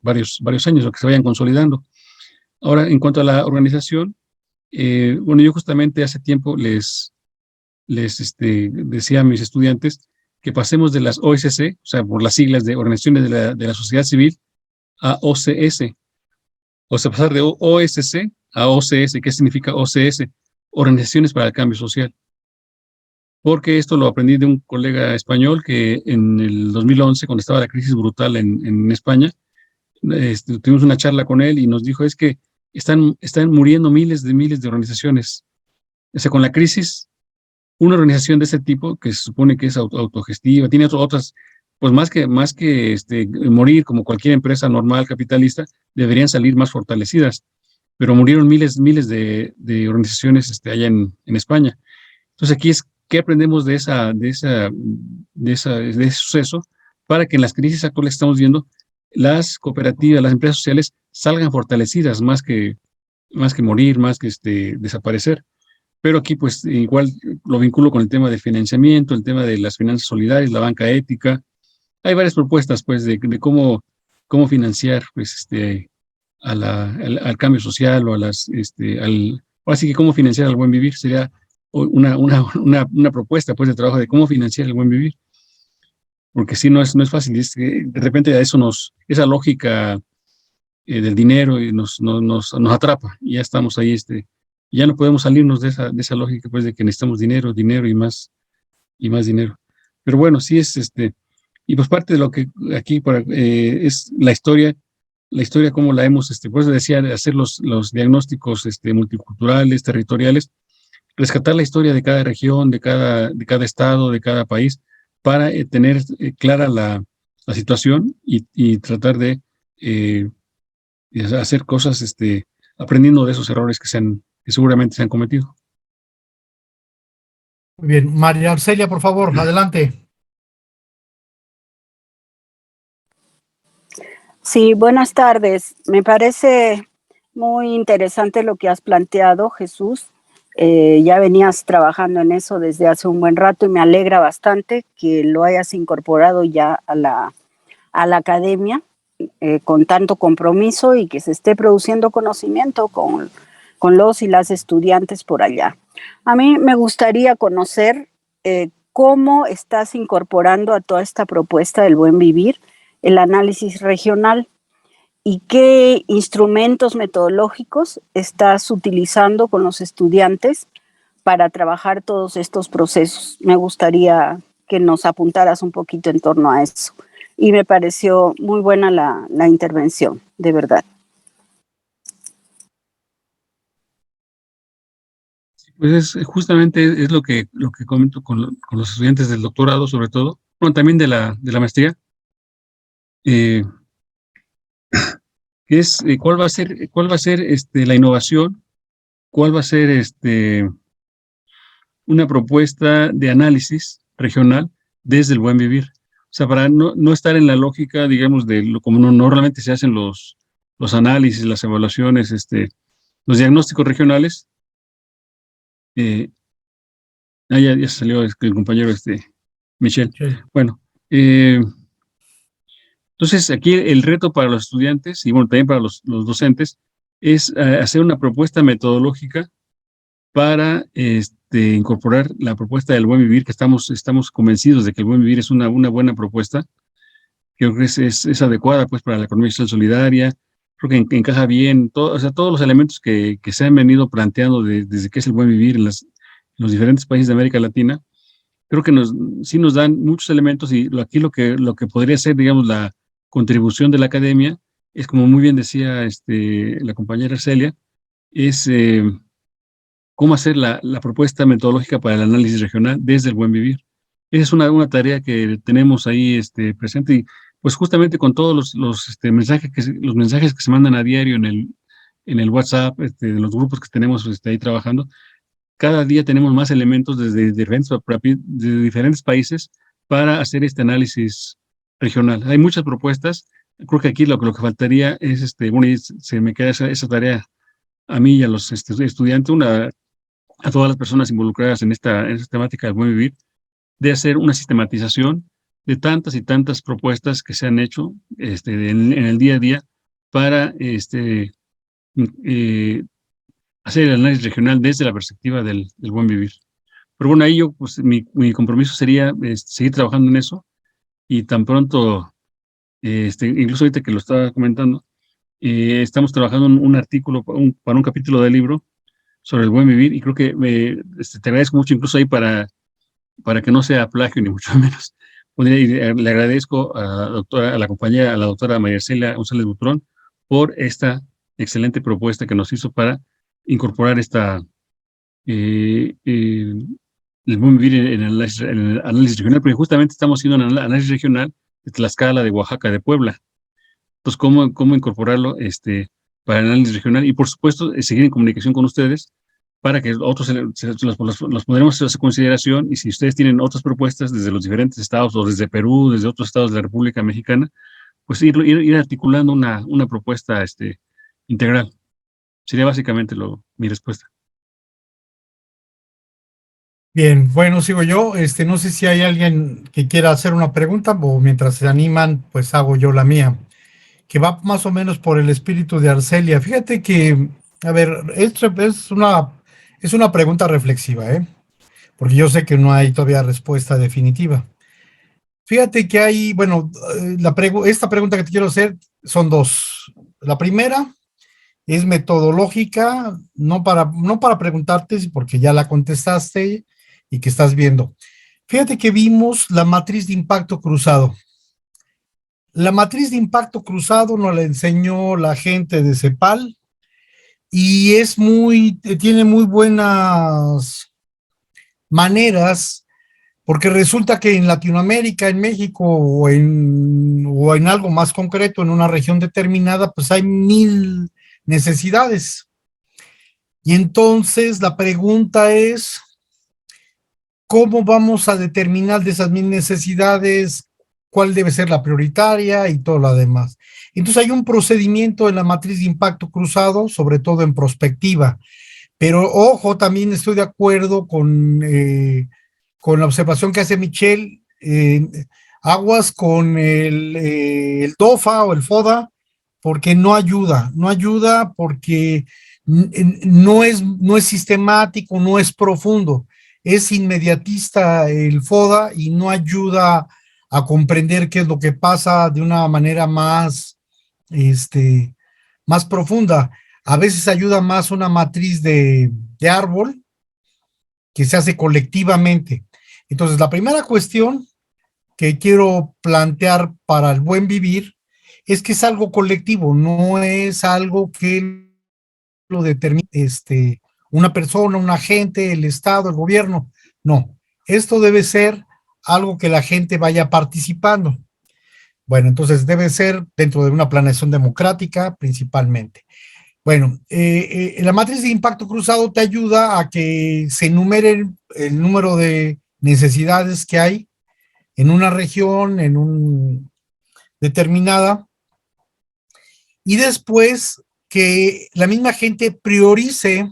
B: varios años, o que se vayan consolidando. Ahora, en cuanto a la organización, bueno, yo justamente hace tiempo les decía a mis estudiantes que pasemos de las OSC, o sea, por las siglas de Organizaciones de la Sociedad Civil, a OCS, o sea, pasar de OSC a OCS. ¿Qué significa OCS? Organizaciones para el Cambio Social. Porque esto lo aprendí de un colega español que en el 2011, cuando estaba la crisis brutal en España, tuvimos una charla con él y nos dijo, es que están muriendo miles de organizaciones. O sea, con la crisis, una organización de ese tipo, que se supone que es autogestiva, tiene otras pues más que morir como cualquier empresa normal capitalista, deberían salir más fortalecidas. Pero murieron miles de organizaciones allá en España. Entonces aquí es qué aprendemos de ese suceso para que en las crisis actuales que estamos viendo las cooperativas, las empresas sociales salgan fortalecidas más que morir, más que desaparecer. Pero aquí pues igual lo vinculo con el tema de financiamiento, el tema de las finanzas solidarias, la banca ética. Hay varias propuestas pues de cómo financiar pues al cambio social o así que cómo financiar al buen vivir sería una propuesta pues de trabajo de cómo financiar el buen vivir, porque sí no es fácil, es que de repente a eso esa lógica del dinero nos atrapa y ya estamos ahí, ya no podemos salirnos de esa lógica pues de que necesitamos dinero y más dinero. Pero bueno, sí y pues parte de lo que aquí es la historia como la hemos, pues decía, hacer los diagnósticos multiculturales, territoriales, rescatar la historia de cada región, de cada estado, de cada país, para tener clara la situación y tratar de hacer cosas aprendiendo de esos errores que seguramente se han cometido.
A: Muy bien, María Arcelia, por favor, adelante.
E: Sí, buenas tardes. Me parece muy interesante lo que has planteado, Jesús. Ya venías trabajando en eso desde hace un buen rato y me alegra bastante que lo hayas incorporado ya a la academia con tanto compromiso y que se esté produciendo conocimiento con los y las estudiantes por allá. A mí me gustaría conocer cómo estás incorporando a toda esta propuesta del buen vivir el análisis regional y qué instrumentos metodológicos estás utilizando con los estudiantes para trabajar todos estos procesos. Me gustaría que nos apuntaras un poquito en torno a eso. Y me pareció muy buena la intervención, de verdad.
B: Pues justamente es lo que comento con los estudiantes del doctorado, sobre todo, bueno, también de la maestría, es cuál va a ser la innovación, cuál va a ser una propuesta de análisis regional desde el buen vivir. O sea, para no estar en la lógica, digamos, de como normalmente se hacen los análisis, las evaluaciones, los diagnósticos regionales. Ya salió el compañero Michel.
A: Sí.
B: Bueno, entonces aquí el reto para los estudiantes y bueno, también para los docentes es hacer una propuesta metodológica para incorporar la propuesta del buen vivir, que estamos convencidos de que el buen vivir es una buena propuesta, que creo que es adecuada pues para la economía social solidaria, creo que encaja bien, todos los elementos que se han venido planteando desde que es el buen vivir en los diferentes países de América Latina, creo que sí nos dan muchos elementos y aquí lo que podría ser, digamos, la contribución de la academia es, como muy bien decía la compañera Celia, es cómo hacer la propuesta metodológica para el análisis regional desde el buen vivir. Esa es una tarea que tenemos ahí presente y pues justamente con todos los mensajes que se mandan a diario en el WhatsApp, de los grupos que tenemos ahí trabajando, cada día tenemos más elementos desde diferentes países para hacer este análisis regional. Hay muchas propuestas. Creo que aquí lo que faltaría es, bueno, y se me queda esa tarea a mí y a los estudiantes, a todas las personas involucradas en esta temática del buen vivir, de hacer una sistematización de tantas y tantas propuestas que se han hecho en el día a día para hacer el análisis regional desde la perspectiva del buen vivir. Pero bueno, ahí pues mi compromiso sería seguir trabajando en eso y tan pronto, incluso ahorita que lo estaba comentando, estamos trabajando en un artículo para un capítulo del libro sobre el buen vivir y creo que te agradezco mucho incluso ahí para que no sea plagio ni mucho menos. Le agradezco a la compañera, a la doctora María Arcelia González Butrón por esta excelente propuesta que nos hizo para incorporar el buen vivir en el análisis regional, porque justamente estamos haciendo un análisis regional de Tlaxcala, de Oaxaca, de Puebla. Entonces, ¿cómo incorporarlo para el análisis regional? Y por supuesto, seguir en comunicación con ustedes para que otros los podremos hacer a consideración, y si ustedes tienen otras propuestas desde los diferentes estados o desde Perú, desde otros estados de la República Mexicana, pues ir articulando una propuesta integral. Sería básicamente mi respuesta.
A: Bien, bueno, sigo yo. No sé si hay alguien que quiera hacer una pregunta o mientras se animan, pues hago yo la mía, que va más o menos por el espíritu de Arcelia. Fíjate que, a ver, esto es una pregunta reflexiva, ¿eh? Porque yo sé que no hay todavía respuesta definitiva. Fíjate que hay, bueno, esta pregunta que te quiero hacer son dos. La primera es metodológica, no para preguntarte, porque ya la contestaste y que estás viendo. Fíjate que vimos la matriz de impacto cruzado. La matriz de impacto cruzado nos la enseñó la gente de CEPAL y tiene muy buenas maneras, porque resulta que en Latinoamérica, en México o en algo más concreto, en una región determinada, pues hay 1000 necesidades. Y entonces la pregunta es, ¿cómo vamos a determinar de esas 1000 necesidades cuál debe ser la prioritaria y todo lo demás? Entonces hay un procedimiento en la matriz de impacto cruzado, sobre todo en prospectiva, pero ojo, también estoy de acuerdo con la observación que hace Michelle, aguas con el DOFA o el FODA, porque no ayuda porque no es sistemático, no es profundo, es inmediatista el FODA y no ayuda a comprender qué es lo que pasa de una manera más profunda. A veces ayuda más una matriz de árbol que se hace colectivamente. Entonces, la primera cuestión que quiero plantear para el buen vivir es que es algo colectivo, no es algo que lo determine una persona, un agente, el Estado, el gobierno. No, esto debe ser algo que la gente vaya participando. Bueno, entonces debe ser dentro de una planeación democrática principalmente. Bueno, la matriz de impacto cruzado te ayuda a que se enumeren el número de necesidades que hay en una región, determinada, y después que la misma gente priorice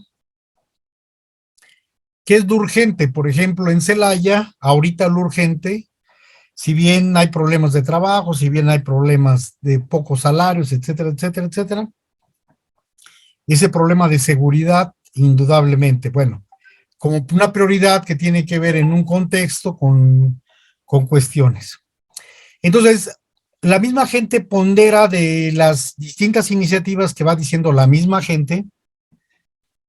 A: qué es lo urgente. Por ejemplo, en Celaya, ahorita lo urgente, si bien hay problemas de trabajo, si bien hay problemas de pocos salarios, etcétera, etcétera, etcétera, ese problema de seguridad, indudablemente, bueno, como una prioridad que tiene que ver en un contexto con cuestiones. Entonces, la misma gente pondera de las distintas iniciativas que va diciendo la misma gente,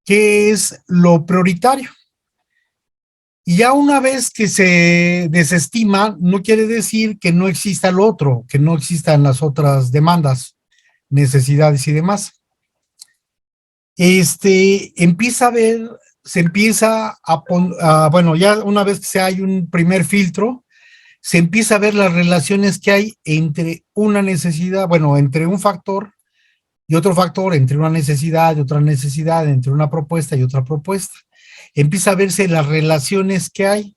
A: qué es lo prioritario. Y ya una vez que se desestima, no quiere decir que no exista lo otro, que no existan las otras demandas, necesidades y demás. Empieza a ver, se empieza bueno, ya una vez que hay un primer filtro, se empieza a ver las relaciones que hay entre una necesidad, bueno, entre un factor y otro factor, entre una necesidad y otra necesidad, entre una propuesta y otra propuesta. Empieza a verse las relaciones que hay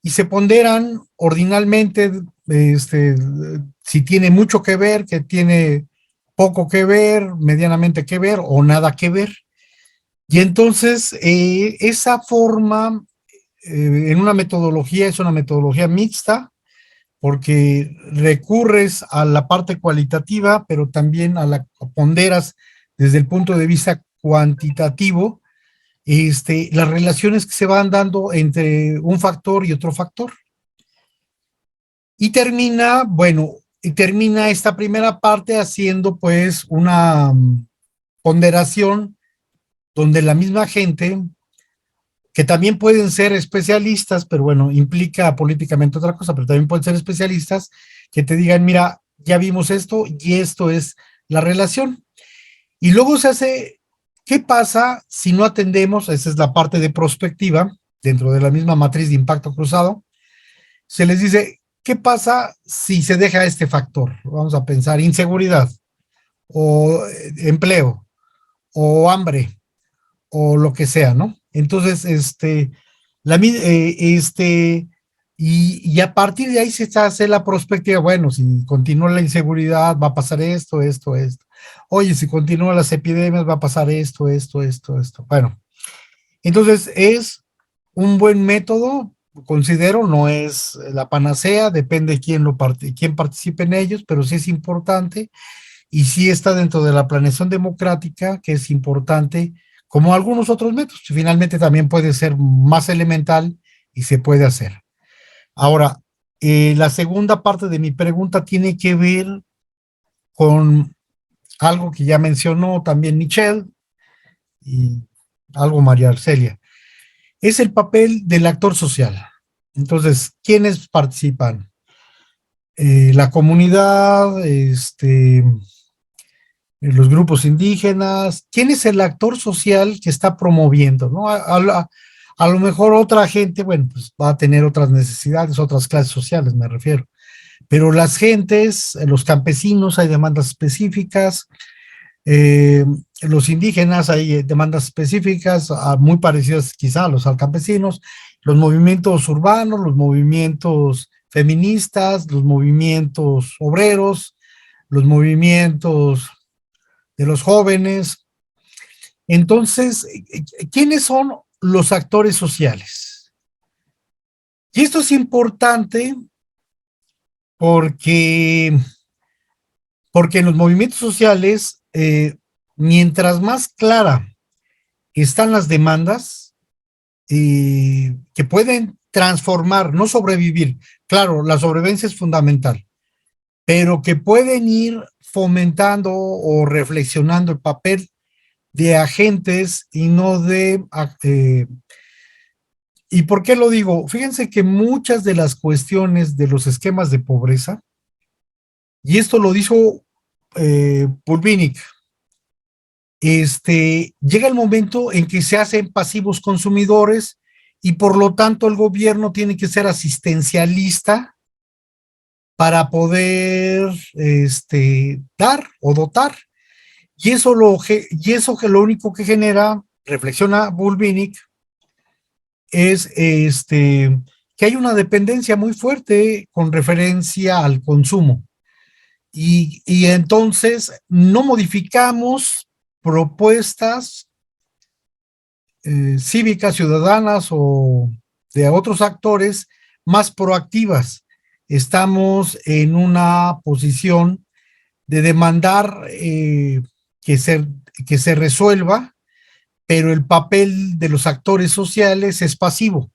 A: y se ponderan ordinalmente, si tiene mucho que ver, que tiene poco que ver, medianamente que ver o nada que ver. Y entonces esa forma en una metodología es una metodología mixta, porque recurres a la parte cualitativa, pero también ponderas desde el punto de vista cuantitativo las relaciones que se van dando entre un factor y otro factor. Y termina esta primera parte haciendo pues una ponderación donde la misma gente, que también pueden ser especialistas, pero bueno, implica políticamente otra cosa, pero también pueden ser especialistas, que te digan, mira, ya vimos esto y esto es la relación. Y luego se hace, ¿qué pasa si no atendemos? Esa es la parte de prospectiva, dentro de la misma matriz de impacto cruzado. Se les dice, ¿qué pasa si se deja este factor? Vamos a pensar inseguridad, o empleo, o hambre, o lo que sea, ¿no? Entonces, y a partir de ahí se hace la perspectiva, bueno, si continúa la inseguridad, va a pasar esto, esto, esto. Oye, si continúan las epidemias, va a pasar esto, esto, esto, esto. Bueno, entonces es un buen método, considero, no es la panacea, depende quién participe en ellos, pero sí es importante y sí está dentro de la planeación democrática, que es importante, como algunos otros métodos. Finalmente también puede ser más elemental y se puede hacer. Ahora, la segunda parte de mi pregunta tiene que ver con algo que ya mencionó también Michelle y algo María Arcelia. Es el papel del actor social. Entonces, ¿quiénes participan? La comunidad, los grupos indígenas. ¿Quién es el actor social que está promoviendo, ¿no? A lo mejor otra gente, bueno, pues va a tener otras necesidades, otras clases sociales, me refiero. Pero las gentes, los campesinos, hay demandas específicas. Los indígenas, hay demandas específicas, muy parecidas quizá a los campesinos. Los movimientos urbanos, los movimientos feministas, los movimientos obreros, los movimientos de los jóvenes. Entonces, ¿quiénes son los actores sociales? Y esto es importante porque en los movimientos sociales, mientras más clara están las demandas, que pueden transformar, no sobrevivir, claro, la sobrevivencia es fundamental, pero que pueden ir fomentando o reflexionando el papel de agentes y no de... ¿Y por qué lo digo? Fíjense que muchas de las cuestiones de los esquemas de pobreza, y esto lo dijo Pulvinic, llega el momento en que se hacen pasivos consumidores y por lo tanto el gobierno tiene que ser asistencialista para poder dar o dotar. Y eso que lo único que genera, reflexiona Bulvinic, es que hay una dependencia muy fuerte con referencia al consumo. Y entonces no modificamos propuestas cívicas, ciudadanas o de otros actores más proactivas. Estamos en una posición de demandar que se resuelva, pero el papel de los actores sociales es pasivo.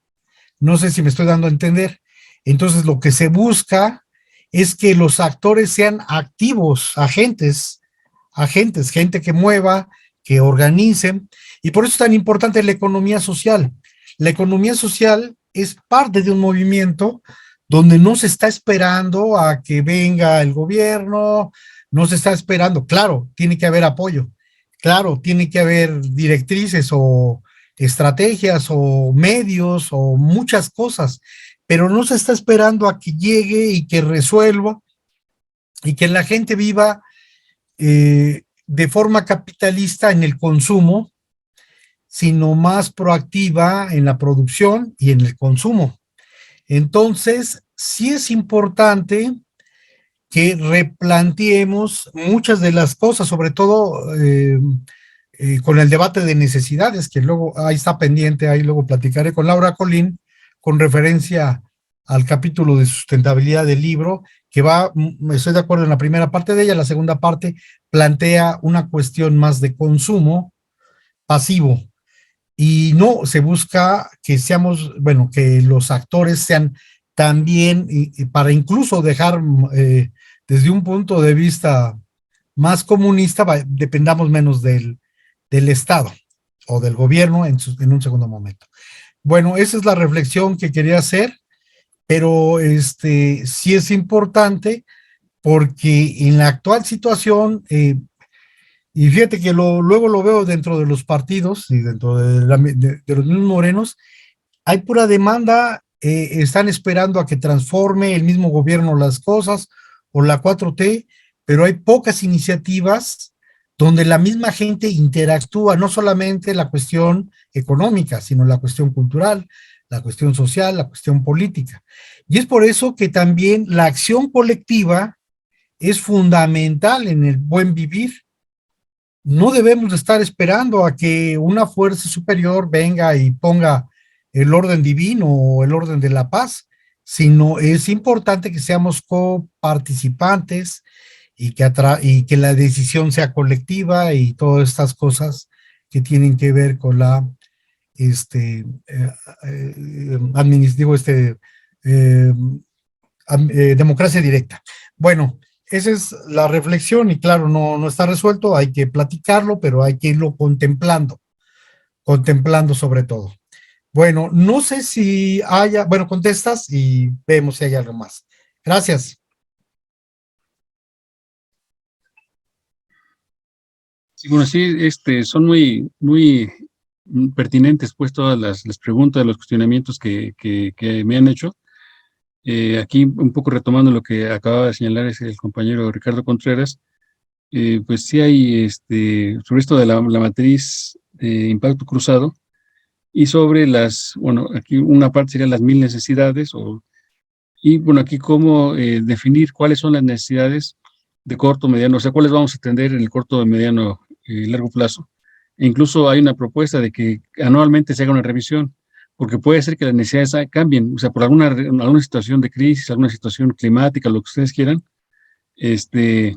A: No sé si me estoy dando a entender. Entonces lo que se busca es que los actores sean activos, gente que mueva, que organicen, y por eso es tan importante la economía social. La economía social es parte de un movimiento donde no se está esperando a que venga el gobierno, no se está esperando, claro, tiene que haber apoyo, claro, tiene que haber directrices o estrategias o medios o muchas cosas, pero no se está esperando a que llegue y que resuelva y que la gente viva de forma capitalista en el consumo, sino más proactiva en la producción y en el consumo. Entonces, sí es importante que replanteemos muchas de las cosas, sobre todo con el debate de necesidades, que luego ahí está pendiente, ahí luego platicaré con Laura Colín, con referencia al capítulo de sustentabilidad del libro, que estoy de acuerdo en la primera parte de ella, la segunda parte plantea una cuestión más de consumo pasivo, y no, se busca que seamos, bueno, que los actores sean también, y para incluso dejar desde un punto de vista más comunista, dependamos menos del Estado o del gobierno en un segundo momento. Bueno, esa es la reflexión que quería hacer, pero sí es importante porque en la actual situación, y fíjate que luego lo veo dentro de los partidos y dentro de los mismos morenos, hay pura demanda están esperando a que transforme el mismo gobierno las cosas o la 4T, pero hay pocas iniciativas donde la misma gente interactúa, no solamente la cuestión económica, sino la cuestión cultural, la cuestión social, la cuestión política. Y es por eso que también la acción colectiva es fundamental en el buen vivir. No debemos estar esperando a que una fuerza superior venga y ponga el orden divino o el orden de la paz, sino es importante que seamos coparticipantes y que la decisión sea colectiva y todas estas cosas que tienen que ver con la democracia directa. Bueno, esa es la reflexión y claro, no está resuelto, hay que platicarlo, pero hay que irlo contemplando sobre todo. Bueno, no sé si haya, bueno, contestas y vemos si hay algo más. Gracias.
B: Sí, bueno, sí, son muy pertinentes pues todas las preguntas, los cuestionamientos que me han hecho. Aquí un poco retomando lo que acababa de señalar el compañero Ricardo Contreras, pues sí hay sobre esto de la matriz de impacto cruzado y sobre bueno, aquí una parte serían las 1000 necesidades y bueno, aquí cómo definir cuáles son las necesidades de corto, mediano, o sea, cuáles vamos a atender en el corto, mediano y largo plazo. E incluso hay una propuesta de que anualmente se haga una revisión, porque puede ser que las necesidades cambien, o sea, por alguna situación de crisis, alguna situación climática, lo que ustedes quieran, que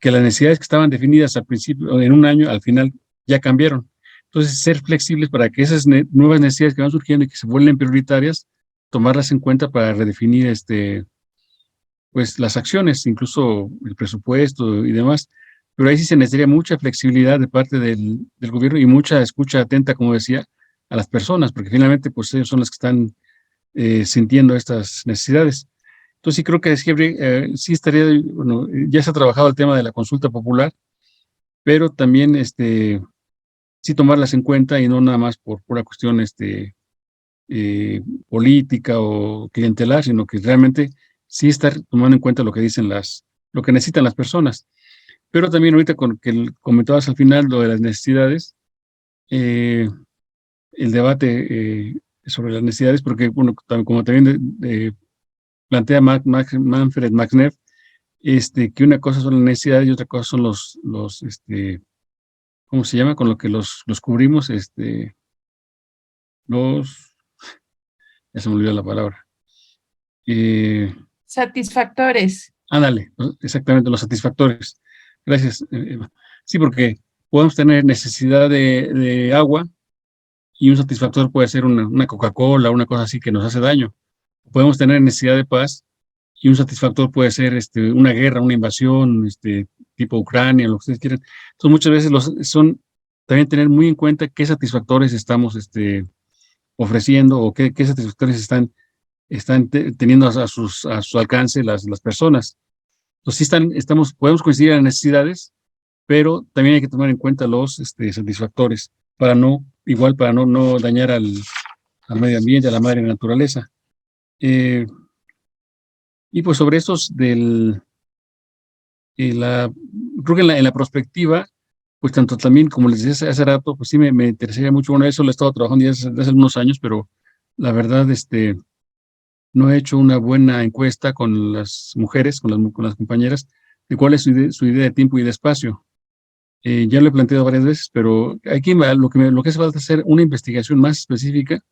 B: las necesidades que estaban definidas al principio, en un año, al final ya cambiaron. Entonces, ser flexibles para que esas nuevas necesidades que van surgiendo y que se vuelven prioritarias, tomarlas en cuenta para redefinir pues las acciones, incluso el presupuesto y demás. Pero ahí sí se necesitaría mucha flexibilidad de parte del gobierno y mucha escucha atenta, como decía, a las personas, porque finalmente pues ellos son los que están sintiendo estas necesidades. Entonces sí creo que sí estaría, bueno, ya se ha trabajado el tema de la consulta popular, pero también sí tomarlas en cuenta y no nada más por pura cuestión política o clientelar, sino que realmente sí estar tomando en cuenta lo que dicen lo que necesitan las personas. Pero también ahorita con que comentabas al final lo de las necesidades, el debate sobre las necesidades, porque bueno, como también plantea Manfred Maxner, que una cosa son las necesidades y otra cosa son ¿cómo se llama? Con lo que los cubrimos, ya se me olvidó la palabra.
F: Satisfactores.
B: Ándale, exactamente, los satisfactores. Gracias. Sí, porque podemos tener necesidad de agua y un satisfactor puede ser una Coca-Cola, una cosa así que nos hace daño. Podemos tener necesidad de paz y un satisfactor puede ser una guerra, una invasión, tipo Ucrania, lo que ustedes quieran. Entonces, muchas veces también tener muy en cuenta qué satisfactores estamos ofreciendo o qué satisfactores están teniendo a su alcance las personas. Entonces, sí podemos coincidir en las necesidades, pero también hay que tomar en cuenta los satisfactores para no dañar al medio ambiente, a la madre naturaleza. Y pues sobre estos creo que en la perspectiva, pues tanto también, como les decía hace rato, pues sí me interesaría mucho, bueno, eso lo he estado trabajando ya desde hace unos años, pero la verdad, no he hecho una buena encuesta con las mujeres, con las compañeras, de cuál es su idea de tiempo y de espacio. Ya lo he planteado varias veces, pero lo que hace falta es hacer una investigación más específica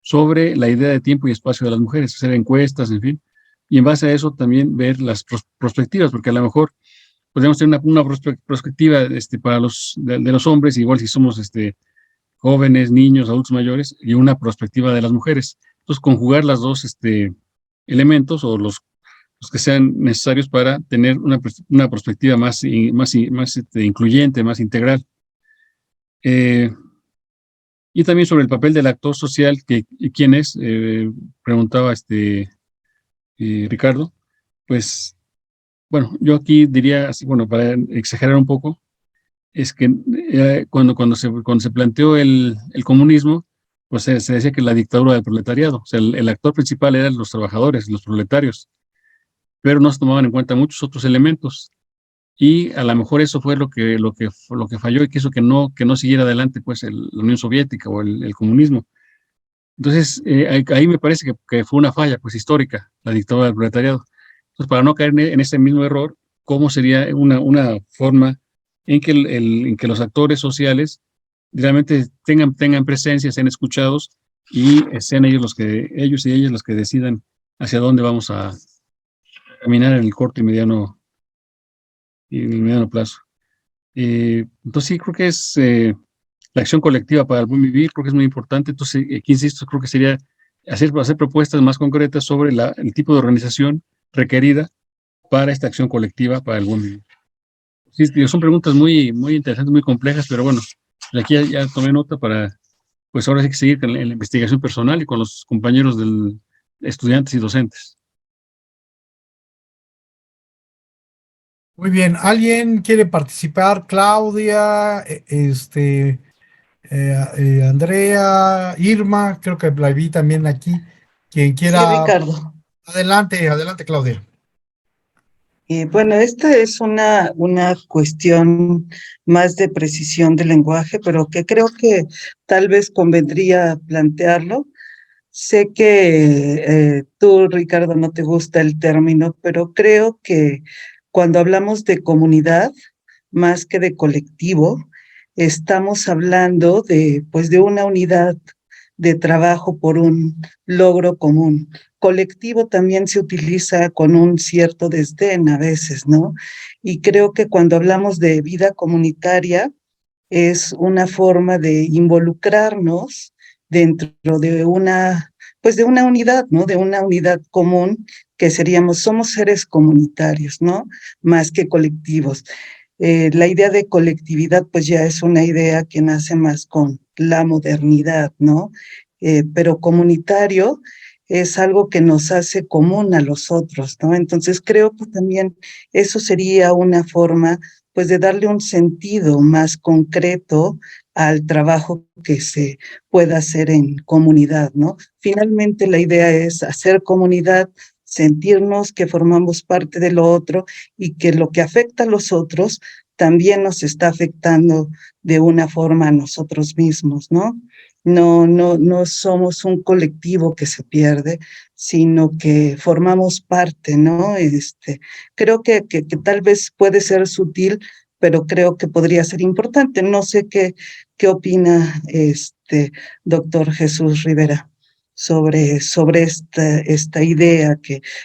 B: sobre la idea de tiempo y espacio de las mujeres, hacer encuestas, en fin, y en base a eso también ver las perspectivas, porque a lo mejor podríamos tener una perspectiva para de los hombres, igual si somos jóvenes, niños, adultos mayores, y una perspectiva de las mujeres. Entonces, conjugar las dos elementos o los que sean necesarios para tener una perspectiva más incluyente, más integral. Y también sobre el papel del actor social, ¿quién es? Preguntaba Ricardo. Pues, bueno, yo aquí diría, así, bueno, para exagerar un poco, es que cuando se planteó el comunismo, pues se decía que la dictadura del proletariado, o sea, el actor principal eran los trabajadores, los proletarios, pero no se tomaban en cuenta muchos otros elementos. Y a lo mejor eso fue lo que falló y que hizo que no siguiera adelante pues la Unión Soviética o el comunismo. Entonces, ahí me parece que fue una falla pues histórica, la dictadura del proletariado. Entonces, para no caer en ese mismo error, ¿cómo sería una forma en que, en que los actores sociales realmente tengan presencia, sean escuchados y sean ellos y ellas los que decidan hacia dónde vamos a caminar en el corto y en el mediano plazo? Entonces sí, creo que es la acción colectiva para el buen vivir, creo que es muy importante. Entonces, aquí insisto, creo que sería hacer propuestas más concretas sobre el tipo de organización requerida para esta acción colectiva para el buen vivir. Sí, son preguntas muy interesantes, muy complejas, pero bueno, de aquí ya tomé nota para, pues ahora sí que seguir en la investigación personal y con los compañeros estudiantes y docentes.
A: Muy bien, ¿alguien quiere participar? Claudia, Andrea, Irma, creo que la vi también aquí. Quien
F: Sí,
A: quiera,
F: Ricardo.
A: adelante, adelante, Claudia.
F: Bueno, esta es una cuestión más de precisión del lenguaje, pero que creo que tal vez convendría plantearlo. Sé que tú, Ricardo, no te gusta el término, pero creo que cuando hablamos de comunidad, más que de colectivo, estamos hablando pues, de una unidad de trabajo por un logro común. Colectivo también se utiliza con un cierto desdén a veces, ¿no? Y creo que cuando hablamos de vida comunitaria, es una forma de involucrarnos dentro de pues de una unidad, ¿no? De una unidad común que somos seres comunitarios, ¿no? Más que colectivos. La idea de colectividad, pues ya es una idea que nace más con la modernidad, ¿no? Pero comunitario es algo que nos hace común a los otros, ¿no? Entonces creo que también eso sería una forma pues de darle un sentido más concreto al trabajo que se pueda hacer en comunidad, ¿no? Finalmente la idea es hacer comunidad, sentirnos que formamos parte de lo otro y que lo que afecta a los otros también nos está afectando de una forma a nosotros mismos, ¿no? No somos un colectivo que se pierde, sino que formamos parte, ¿no? Creo que tal vez puede ser sutil, pero creo que podría ser importante. No sé qué opina doctor Jesús Rivera sobre esta idea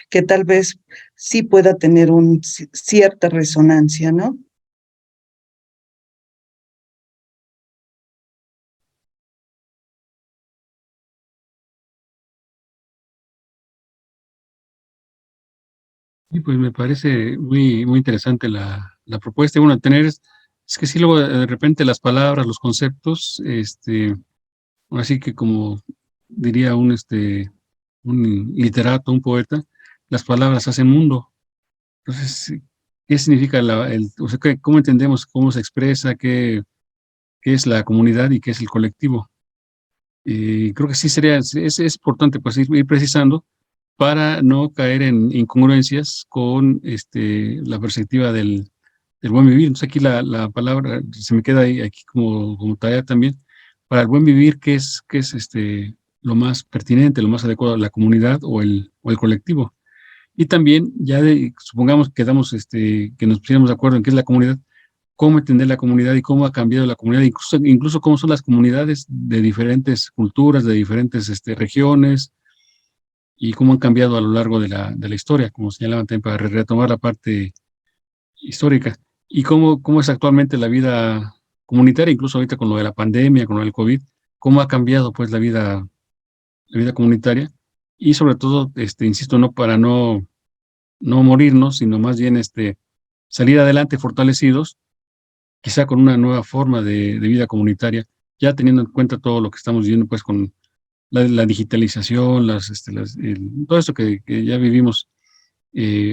F: que tal vez sí pueda tener cierta resonancia, ¿no?
B: Y pues me parece muy interesante la propuesta. Y bueno, es que sí, luego de repente las palabras, los conceptos, así que como diría un literato, un poeta, las palabras hacen mundo. Entonces, ¿qué significa o sea, cómo entendemos, cómo se expresa, qué es la comunidad y qué es el colectivo? Y creo que sí es importante pues ir precisando para no caer en incongruencias con la perspectiva del buen vivir. Entonces aquí la palabra se me queda ahí, aquí como tarea también, para el buen vivir, qué es lo más pertinente, lo más adecuado, la comunidad o el colectivo. Y también, supongamos que que nos pusiéramos de acuerdo en qué es la comunidad, cómo entender la comunidad y cómo ha cambiado la comunidad, incluso cómo son las comunidades de diferentes culturas, de diferentes regiones, y cómo han cambiado a lo largo de de la historia, como señalaban también, para retomar la parte histórica, y cómo es actualmente la vida comunitaria, incluso ahorita con lo de la pandemia, con lo del COVID, cómo ha cambiado pues la vida comunitaria, y sobre todo, insisto, no para no morirnos, sino más bien salir adelante fortalecidos, quizá con una nueva forma de vida comunitaria, ya teniendo en cuenta todo lo que estamos viendo pues con la digitalización, todo esto que ya vivimos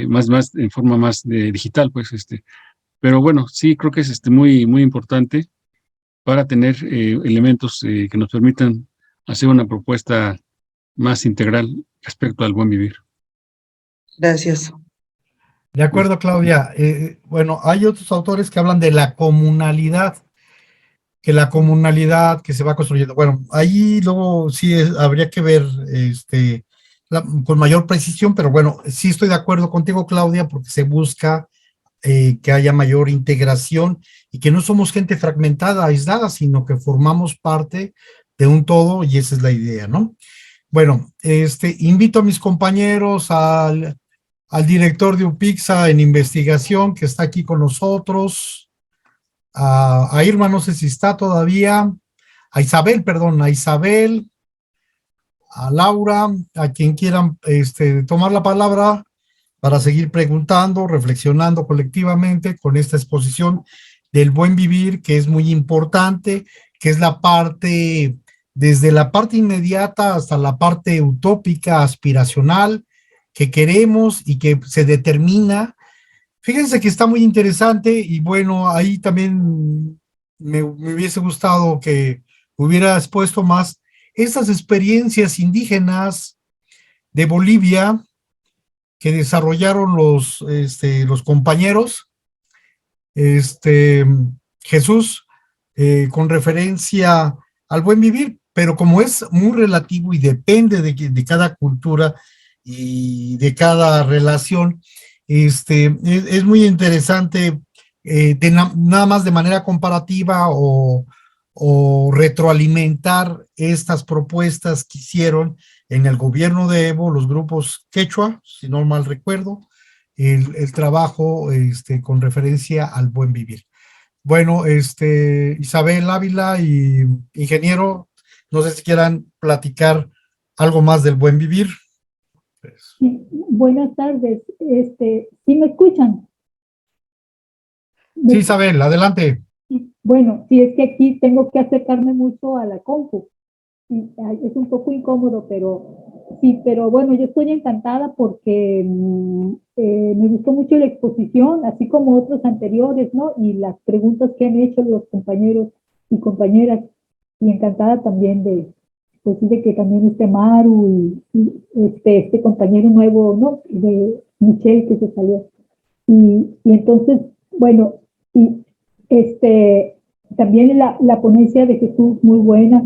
B: más en forma más digital, pues pero bueno, sí creo que es muy importante para tener elementos que nos permitan hacer una propuesta más integral respecto al buen vivir.
F: Gracias.
A: De acuerdo, Claudia. Bueno, hay otros autores que hablan de la comunalidad, que se va construyendo. Bueno, ahí luego sí habría que ver con mayor precisión, pero bueno, sí estoy de acuerdo contigo, Claudia, porque se busca que haya mayor integración y que no somos gente fragmentada, aislada, sino que formamos parte de un todo y esa es la idea, ¿no? Bueno, invito a mis compañeros al director de UPIXA en investigación que está aquí con nosotros, a Irma, no sé si está todavía, a Isabel, perdón, a Laura, a quien quieran tomar la palabra para seguir preguntando, reflexionando colectivamente con esta exposición del buen vivir, que es muy importante, que es la parte, desde la parte inmediata hasta la parte utópica, aspiracional, que queremos y que se determina. Fíjense que está muy interesante y bueno, ahí también me hubiese gustado que hubiera expuesto más estas experiencias indígenas de Bolivia que desarrollaron los compañeros, Jesús, con referencia al buen vivir, pero como es muy relativo y depende de cada cultura y de cada relación, es muy interesante nada más de manera comparativa o retroalimentar estas propuestas que hicieron en el gobierno de Evo, los grupos quechua, si no mal recuerdo, el trabajo con referencia al buen vivir. Bueno, Isabel Ávila y ingeniero, no sé si quieran platicar algo más del buen vivir. Pues.
G: Sí, buenas tardes. ¿Sí me escuchan?
A: Sí, Isabel, adelante.
G: Bueno, sí, es que aquí tengo que acercarme mucho a la compu. Es un poco incómodo, pero sí, pero bueno, yo estoy encantada porque me gustó mucho la exposición, así como otros anteriores, ¿no? Y las preguntas que han hecho los compañeros y compañeras, y encantada también pues sí, de que también esté Maru y este compañero nuevo, ¿no? De Michelle que se salió. Y entonces, bueno, y también la ponencia de Jesús muy buena.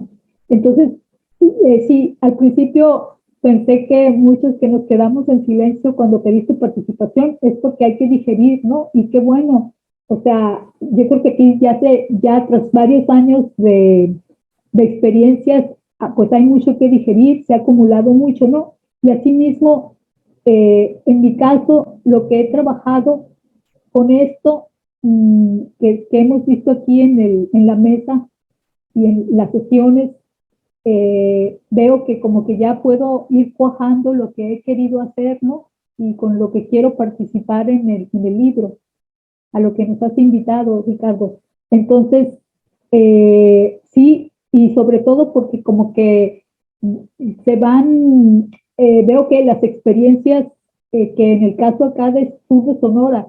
G: Entonces, sí, al principio pensé que muchos que nos quedamos en silencio cuando pediste participación es porque hay que digerir, ¿no? Y qué bueno. O sea, yo creo que aquí ya tras varios años de experiencias, pues hay mucho que digerir, se ha acumulado mucho, ¿no? Y asimismo, en mi caso, lo que he trabajado con esto que hemos visto aquí en la mesa y en las sesiones, veo que como que ya puedo ir cuajando lo que he querido hacer, ¿no? Y con lo que quiero participar en el libro, a lo que nos has invitado, Ricardo. Entonces, sí, y sobre todo porque como que se van, veo que las experiencias que en el caso acá de Sur de Sonora,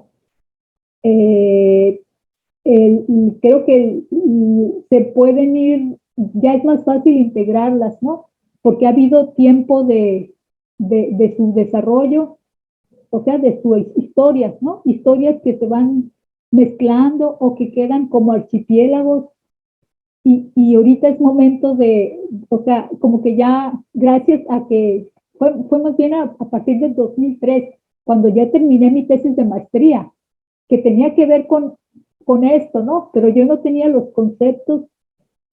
G: creo que se pueden ir, ya es más fácil integrarlas, ¿no? Porque ha habido tiempo de su desarrollo, o sea, de sus historias, ¿no? Historias que se van mezclando o que quedan como archipiélagos y ahorita es momento o sea, como que ya, gracias a que, fue más bien a partir del 2003, cuando ya terminé mi tesis de maestría, que tenía que ver con esto, ¿no? Pero yo no tenía los conceptos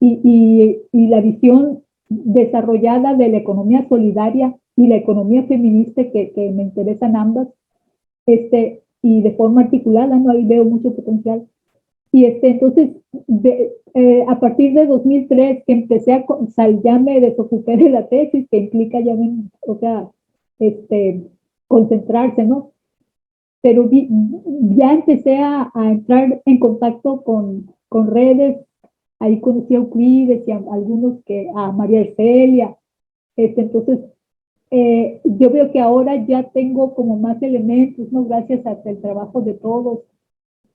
G: y la visión desarrollada de la economía solidaria y la economía feminista que me interesan ambas, y de forma articulada, ¿no? Ahí veo mucho potencial. Y entonces, a partir de 2003, que empecé ya me desocupé de la tesis, que implica ya, o sea, concentrarse, ¿no? Pero ya empecé a entrar en contacto con redes, ahí conocí a Euclides y a algunos a María Arcelia, entonces yo veo que ahora ya tengo como más elementos, ¿no? Gracias al trabajo de todos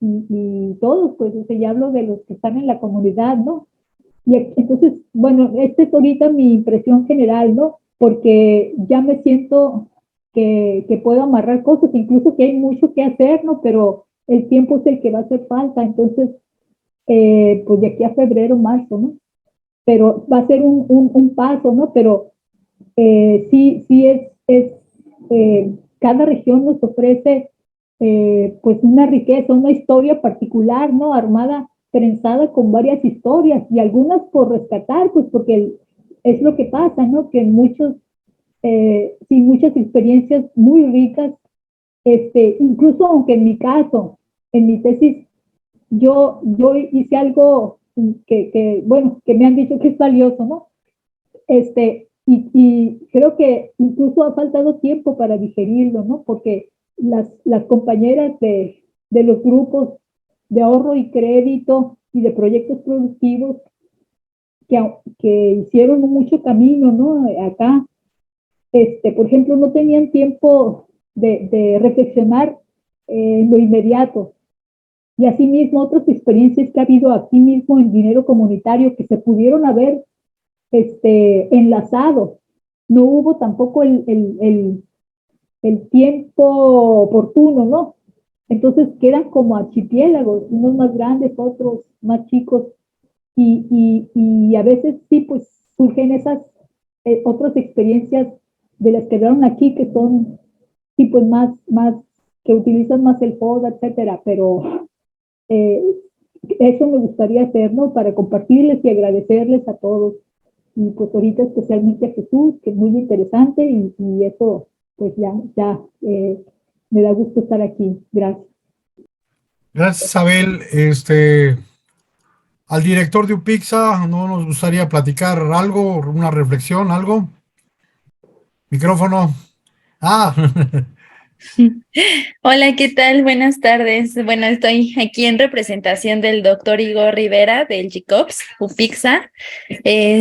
G: y todos, pues, o sea, ya hablo de los que están en la comunidad, ¿no? Entonces, bueno, esta es ahorita mi impresión general, ¿no? Porque ya me siento que puedo amarrar cosas, incluso que hay mucho que hacer, ¿no? Pero el tiempo es el que va a hacer falta, entonces, pues de aquí a febrero, marzo, ¿no? Pero va a ser un paso, ¿no? Pero sí cada región nos ofrece pues una riqueza, una historia particular, ¿no? Armada, trenzada con varias historias y algunas por rescatar, pues porque es lo que pasa, ¿no? Que muchos, sí, muchas experiencias muy ricas, incluso aunque en mi caso, en mi tesis, yo hice algo bueno, que me han dicho que es valioso, ¿no? Y creo que incluso ha faltado tiempo para digerirlo, ¿no? Porque las compañeras de los grupos de ahorro y crédito y de proyectos productivos que hicieron mucho camino, ¿no? Acá, por ejemplo, no tenían tiempo de reflexionar en lo inmediato. Y asimismo, otras experiencias que ha habido aquí mismo en dinero comunitario que se pudieron haber enlazado. No hubo tampoco el tiempo oportuno, ¿no? Entonces quedan como archipiélagos, unos más grandes, otros más chicos, y a veces sí, pues surgen esas otras experiencias de las que hablaron aquí, que son, sí, pues que utilizan más el FODA, etcétera, pero eh, eso me gustaría hacer, ¿no? Para compartirles y agradecerles a todos. Y pues ahorita especialmente a Jesús, que es muy interesante y eso, pues ya me da gusto estar aquí. Gracias.
A: Gracias, Abel. Al director de UPIXA, ¿no nos gustaría platicar algo, una reflexión, algo? Micrófono. Ah,
H: Hola, ¿qué tal? Buenas tardes. Bueno, estoy aquí en representación del doctor Igor Rivera del GCOPS, UPIXA.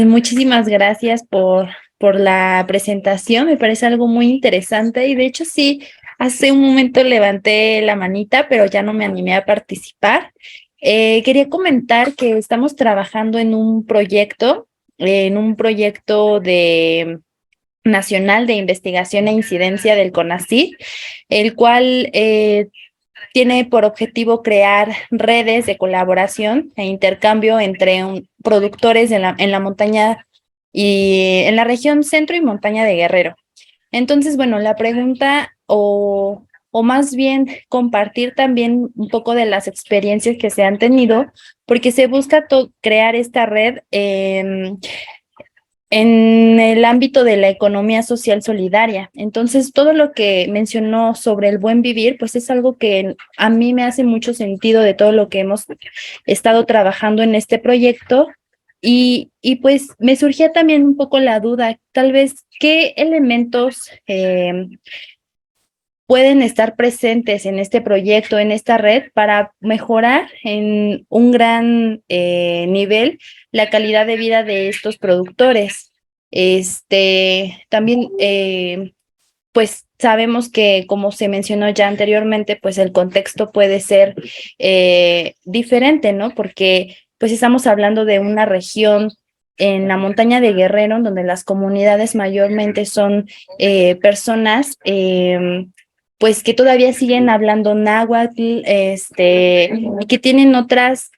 H: Muchísimas gracias por la presentación. Me parece algo muy interesante y de hecho sí, hace un momento levanté la manita, pero ya no me animé a participar. Quería comentar que estamos trabajando en un proyecto de Nacional de Investigación e Incidencia del CONACYT, el cual tiene por objetivo crear redes de colaboración e intercambio entre productores en la montaña y en la región centro y montaña de Guerrero. Entonces, bueno, la pregunta o más bien compartir también un poco de las experiencias que se han tenido, porque se busca crear esta red en el ámbito de la economía social solidaria. Entonces, todo lo que mencionó sobre el buen vivir, pues es algo que a mí me hace mucho sentido de todo lo que hemos estado trabajando en este proyecto. Y pues me surgía también un poco la duda, tal vez, ¿qué elementos pueden estar presentes en este proyecto, en esta red, para mejorar en un gran nivel la calidad de vida de estos productores? También, pues sabemos que, como se mencionó ya anteriormente, pues el contexto puede ser diferente, ¿no? Porque pues estamos hablando de una región en la montaña de Guerrero, donde las comunidades mayormente son personas pues que todavía siguen hablando náhuatl, y que tienen otras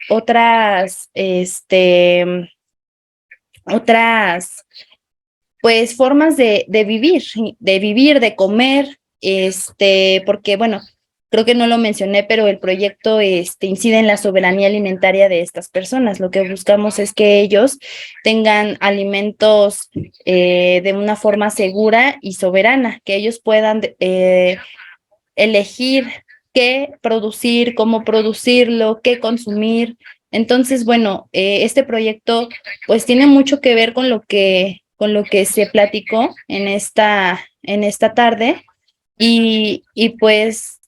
H: pues formas de vivir, de comer, porque bueno, creo que no lo mencioné, pero el proyecto incide en la soberanía alimentaria de estas personas. Lo que buscamos es que ellos tengan alimentos de una forma segura y soberana, que ellos puedan elegir qué producir, cómo producirlo, qué consumir. Entonces, bueno, este proyecto pues tiene mucho que ver con lo que se platicó en esta tarde y pues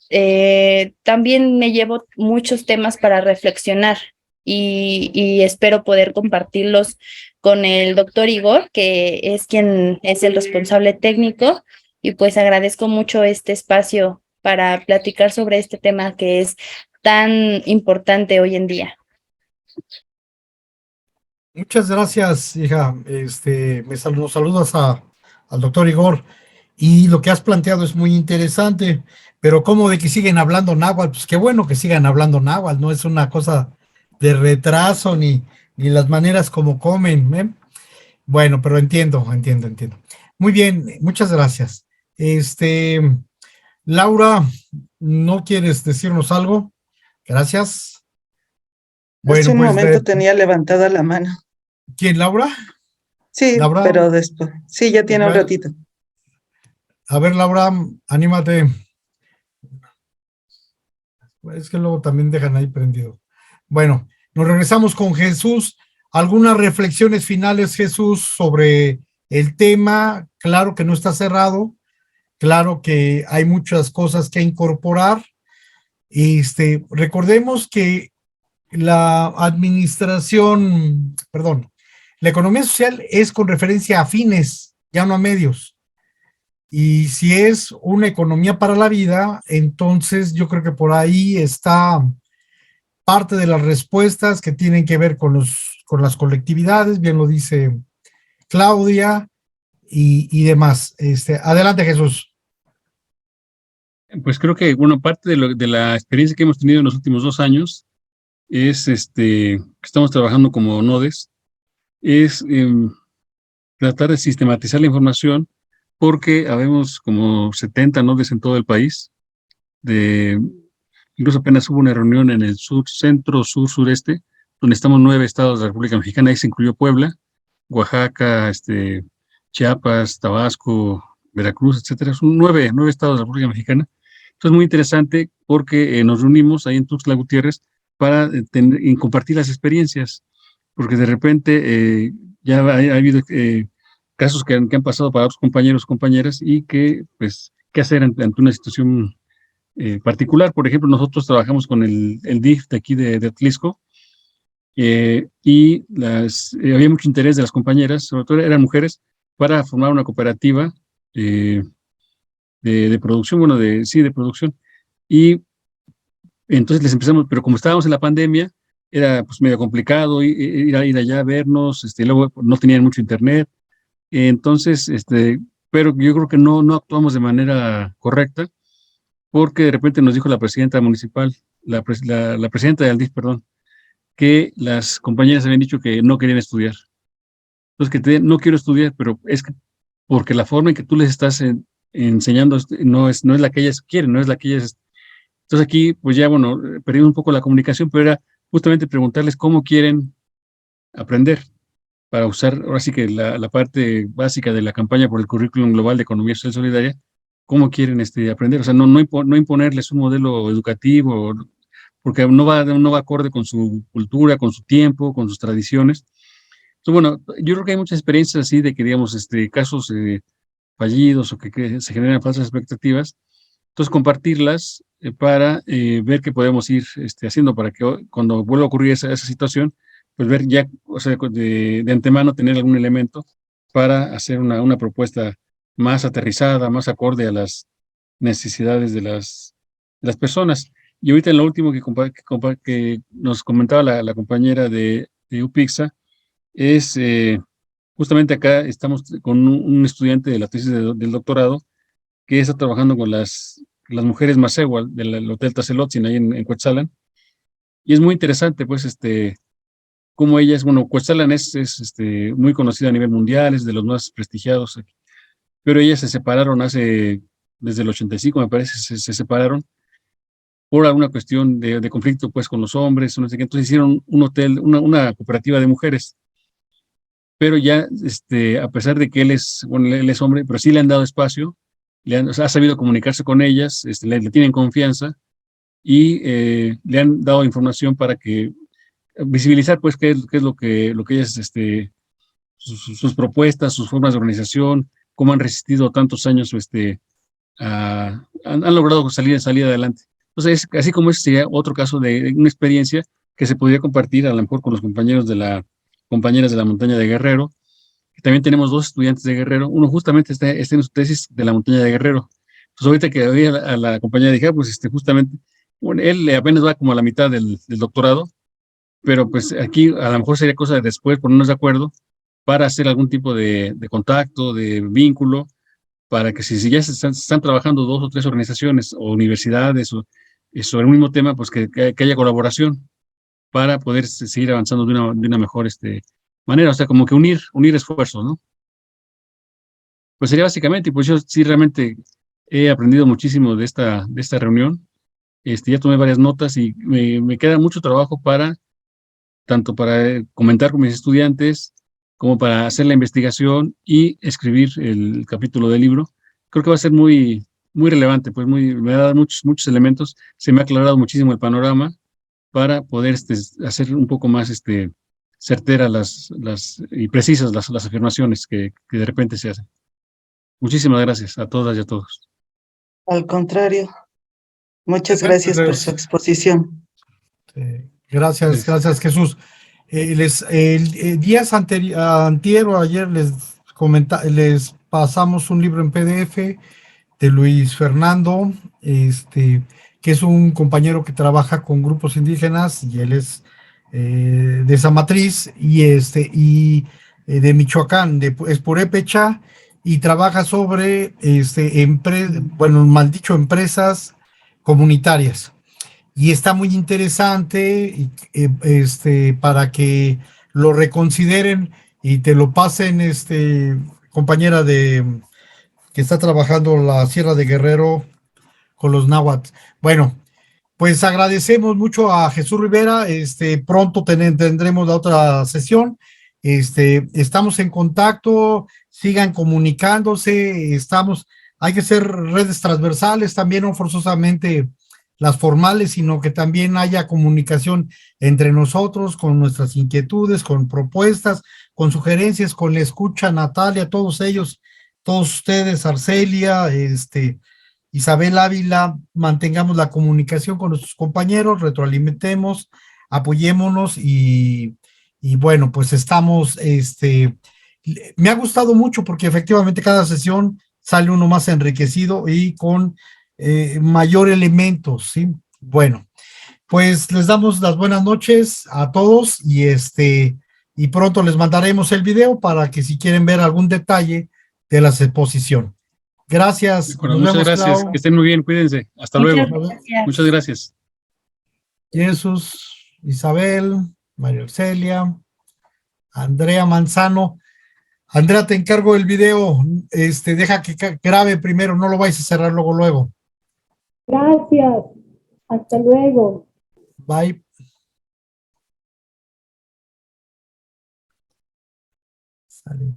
H: también me llevo muchos temas para reflexionar y espero poder compartirlos con el doctor Igor, que es quien es el responsable técnico, y pues agradezco mucho este espacio para platicar sobre este tema que es tan importante hoy en día.
A: Muchas gracias, hija. Nos saludas al doctor Igor. Y lo que has planteado es muy interesante, pero ¿cómo de que siguen hablando náhuatl? Pues qué bueno que sigan hablando náhuatl, no es una cosa de retraso ni las maneras como comen, ¿eh? Bueno, pero entiendo. Muy bien, muchas gracias. Este, Laura, ¿no quieres decirnos algo? Gracias.
F: Hace
A: Bueno,
F: un
A: pues,
F: momento tenía levantada la mano.
A: ¿quién, Laura?
F: Sí,
A: Laura,
F: pero después. Sí, ya tiene un ratito.
A: a ver, Laura, anímate. Es que luego también dejan ahí prendido. Bueno, nos regresamos con Jesús. ¿Algunas reflexiones finales, Jesús, sobre el tema? Claro que no está cerrado, claro que hay muchas cosas que incorporar. Recordemos que la administración, perdón, la economía social es con referencia a fines, ya no a medios. Y si es una economía para la vida, entonces yo creo que por ahí está parte de las respuestas que tienen que ver con las colectividades, bien lo dice Claudia y demás. Adelante, Jesús.
B: Pues creo que, bueno, parte de la experiencia que hemos tenido en los últimos 2 años es, que estamos trabajando como nodes, es tratar de sistematizar la información, porque habemos como 70 nodes en todo el país, incluso apenas hubo una reunión en el sur, centro, sur, sureste, donde estamos 9 estados de la República Mexicana, ahí se incluyó Puebla, Oaxaca, Chiapas, Tabasco, Veracruz, etcétera. Son 9 estados de la República Mexicana. Entonces, muy interesante porque nos reunimos ahí en Tuxtla Gutiérrez para y compartir las experiencias, porque de repente ya ha habido casos que han pasado para otros compañeros, compañeras, y que, pues, qué hacer ante una situación particular. Por ejemplo, nosotros trabajamos con el DIF de aquí de Atlisco, y había mucho interés de las compañeras, sobre todo eran mujeres, para formar una cooperativa eh, de producción, bueno, sí, de producción. Y entonces les empezamos, pero como estábamos en la pandemia, era pues medio complicado ir allá a vernos, luego no tenían mucho internet, entonces, pero yo creo que no actuamos de manera correcta, porque de repente nos dijo la presidenta municipal, la presidenta del DIF, perdón, que las compañeras habían dicho que no querían estudiar. Entonces, no quiero estudiar, pero es que porque la forma en que tú les estás enseñando no es la que ellas quieren, no es la que ellas. Entonces aquí, pues ya, bueno, perdimos un poco la comunicación, pero era justamente preguntarles cómo quieren aprender para usar, ahora sí que la parte básica de la campaña por el currículum global de economía social solidaria, cómo quieren aprender, o sea, no imponerles un modelo educativo, porque no va acorde con su cultura, con su tiempo, con sus tradiciones. Entonces, bueno, yo creo que hay muchas experiencias así de que, digamos, casos fallidos o que se generan falsas expectativas. Entonces, compartirlas para ver qué podemos ir haciendo para que cuando vuelva a ocurrir esa situación, pues ver ya, o sea, de antemano tener algún elemento para hacer una propuesta más aterrizada, más acorde a las necesidades de las personas. Y ahorita en lo último que nos comentaba la compañera de UPIXA, es justamente acá estamos con un estudiante de la tesis del doctorado que está trabajando con las mujeres Masehual del Hotel Tazelotzin ahí en Cuetzalan, y es muy interesante, pues, cómo ellas, bueno, Cuetzalan es muy conocida a nivel mundial, es de los más prestigiados aquí, pero ellas se separaron desde el 85, me parece, se separaron por alguna cuestión de conflicto, pues, con los hombres, no sé qué. Entonces hicieron un hotel, una cooperativa de mujeres, pero ya, a pesar de que él es hombre, pero sí le han dado espacio, o sea, ha sabido comunicarse con ellas, le tienen confianza, y le han dado información para que visibilizar, pues, qué es lo que ellas, sus propuestas, sus formas de organización, cómo han resistido tantos años, han logrado salir adelante. Entonces, así como ese sería otro caso de una experiencia que se podría compartir a lo mejor con los compañeros compañeras de la montaña de Guerrero. También tenemos 2 estudiantes de Guerrero, uno justamente está en su tesis de la montaña de Guerrero. Pues ahorita que oí a la compañera dije, pues justamente, bueno, él apenas va como a la mitad del doctorado, pero pues aquí a lo mejor sería cosa de después ponernos de acuerdo para hacer algún tipo de contacto, de vínculo, para que si ya se están trabajando 2 o 3 organizaciones o universidades sobre un mismo tema, pues que haya colaboración para poder seguir avanzando de una mejor manera, o sea, como que unir esfuerzos, ¿no? Pues sería básicamente, y pues yo sí realmente he aprendido muchísimo de esta reunión. Ya tomé varias notas y me queda mucho trabajo tanto para comentar con mis estudiantes, como para hacer la investigación y escribir el capítulo del libro. Creo que va a ser muy, muy relevante, pues me va a dar muchos elementos. Se me ha aclarado muchísimo el panorama para poder hacer un poco más certeras y precisas las afirmaciones que de repente se hacen. Muchísimas gracias a todas y a todos.
F: Al contrario, muchas gracias por su exposición.
A: Gracias, gracias Jesús. Días antier o ayer les pasamos un libro en PDF de Luis Fernando, que es un compañero que trabaja con grupos indígenas y él es de esa matriz y de Michoacán, es purépecha y trabaja sobre mal dicho, empresas comunitarias. Y está muy interesante para que lo reconsideren y te lo pasen, compañera que está trabajando la Sierra de Guerrero con los náhuatl. Bueno, pues agradecemos mucho a Jesús Rivera. Pronto tendremos la otra sesión. Estamos en contacto, sigan comunicándose, hay que hacer redes transversales también, no forzosamente las formales, sino que también haya comunicación entre nosotros, con nuestras inquietudes, con propuestas, con sugerencias, con la escucha, Natalia, todos ellos, todos ustedes, Arcelia, Isabel Ávila, mantengamos la comunicación con nuestros compañeros, retroalimentemos, apoyémonos y bueno, pues estamos, me ha gustado mucho porque efectivamente cada sesión sale uno más enriquecido y con mayor elementos, ¿sí? Bueno, pues les damos las buenas noches a todos y pronto les mandaremos el video para que si quieren ver algún detalle de la exposición. Gracias.
B: Bueno, muchas gracias. Clau. Que estén muy bien, cuídense. Hasta luego.
H: Gracias.
B: Muchas gracias.
A: Jesús, Isabel, María Arcelia, Andrea Manzano. Andrea, te encargo el video. Deja que grabe primero, no lo vais a cerrar luego.
G: Gracias. Hasta luego.
A: Bye. Sale.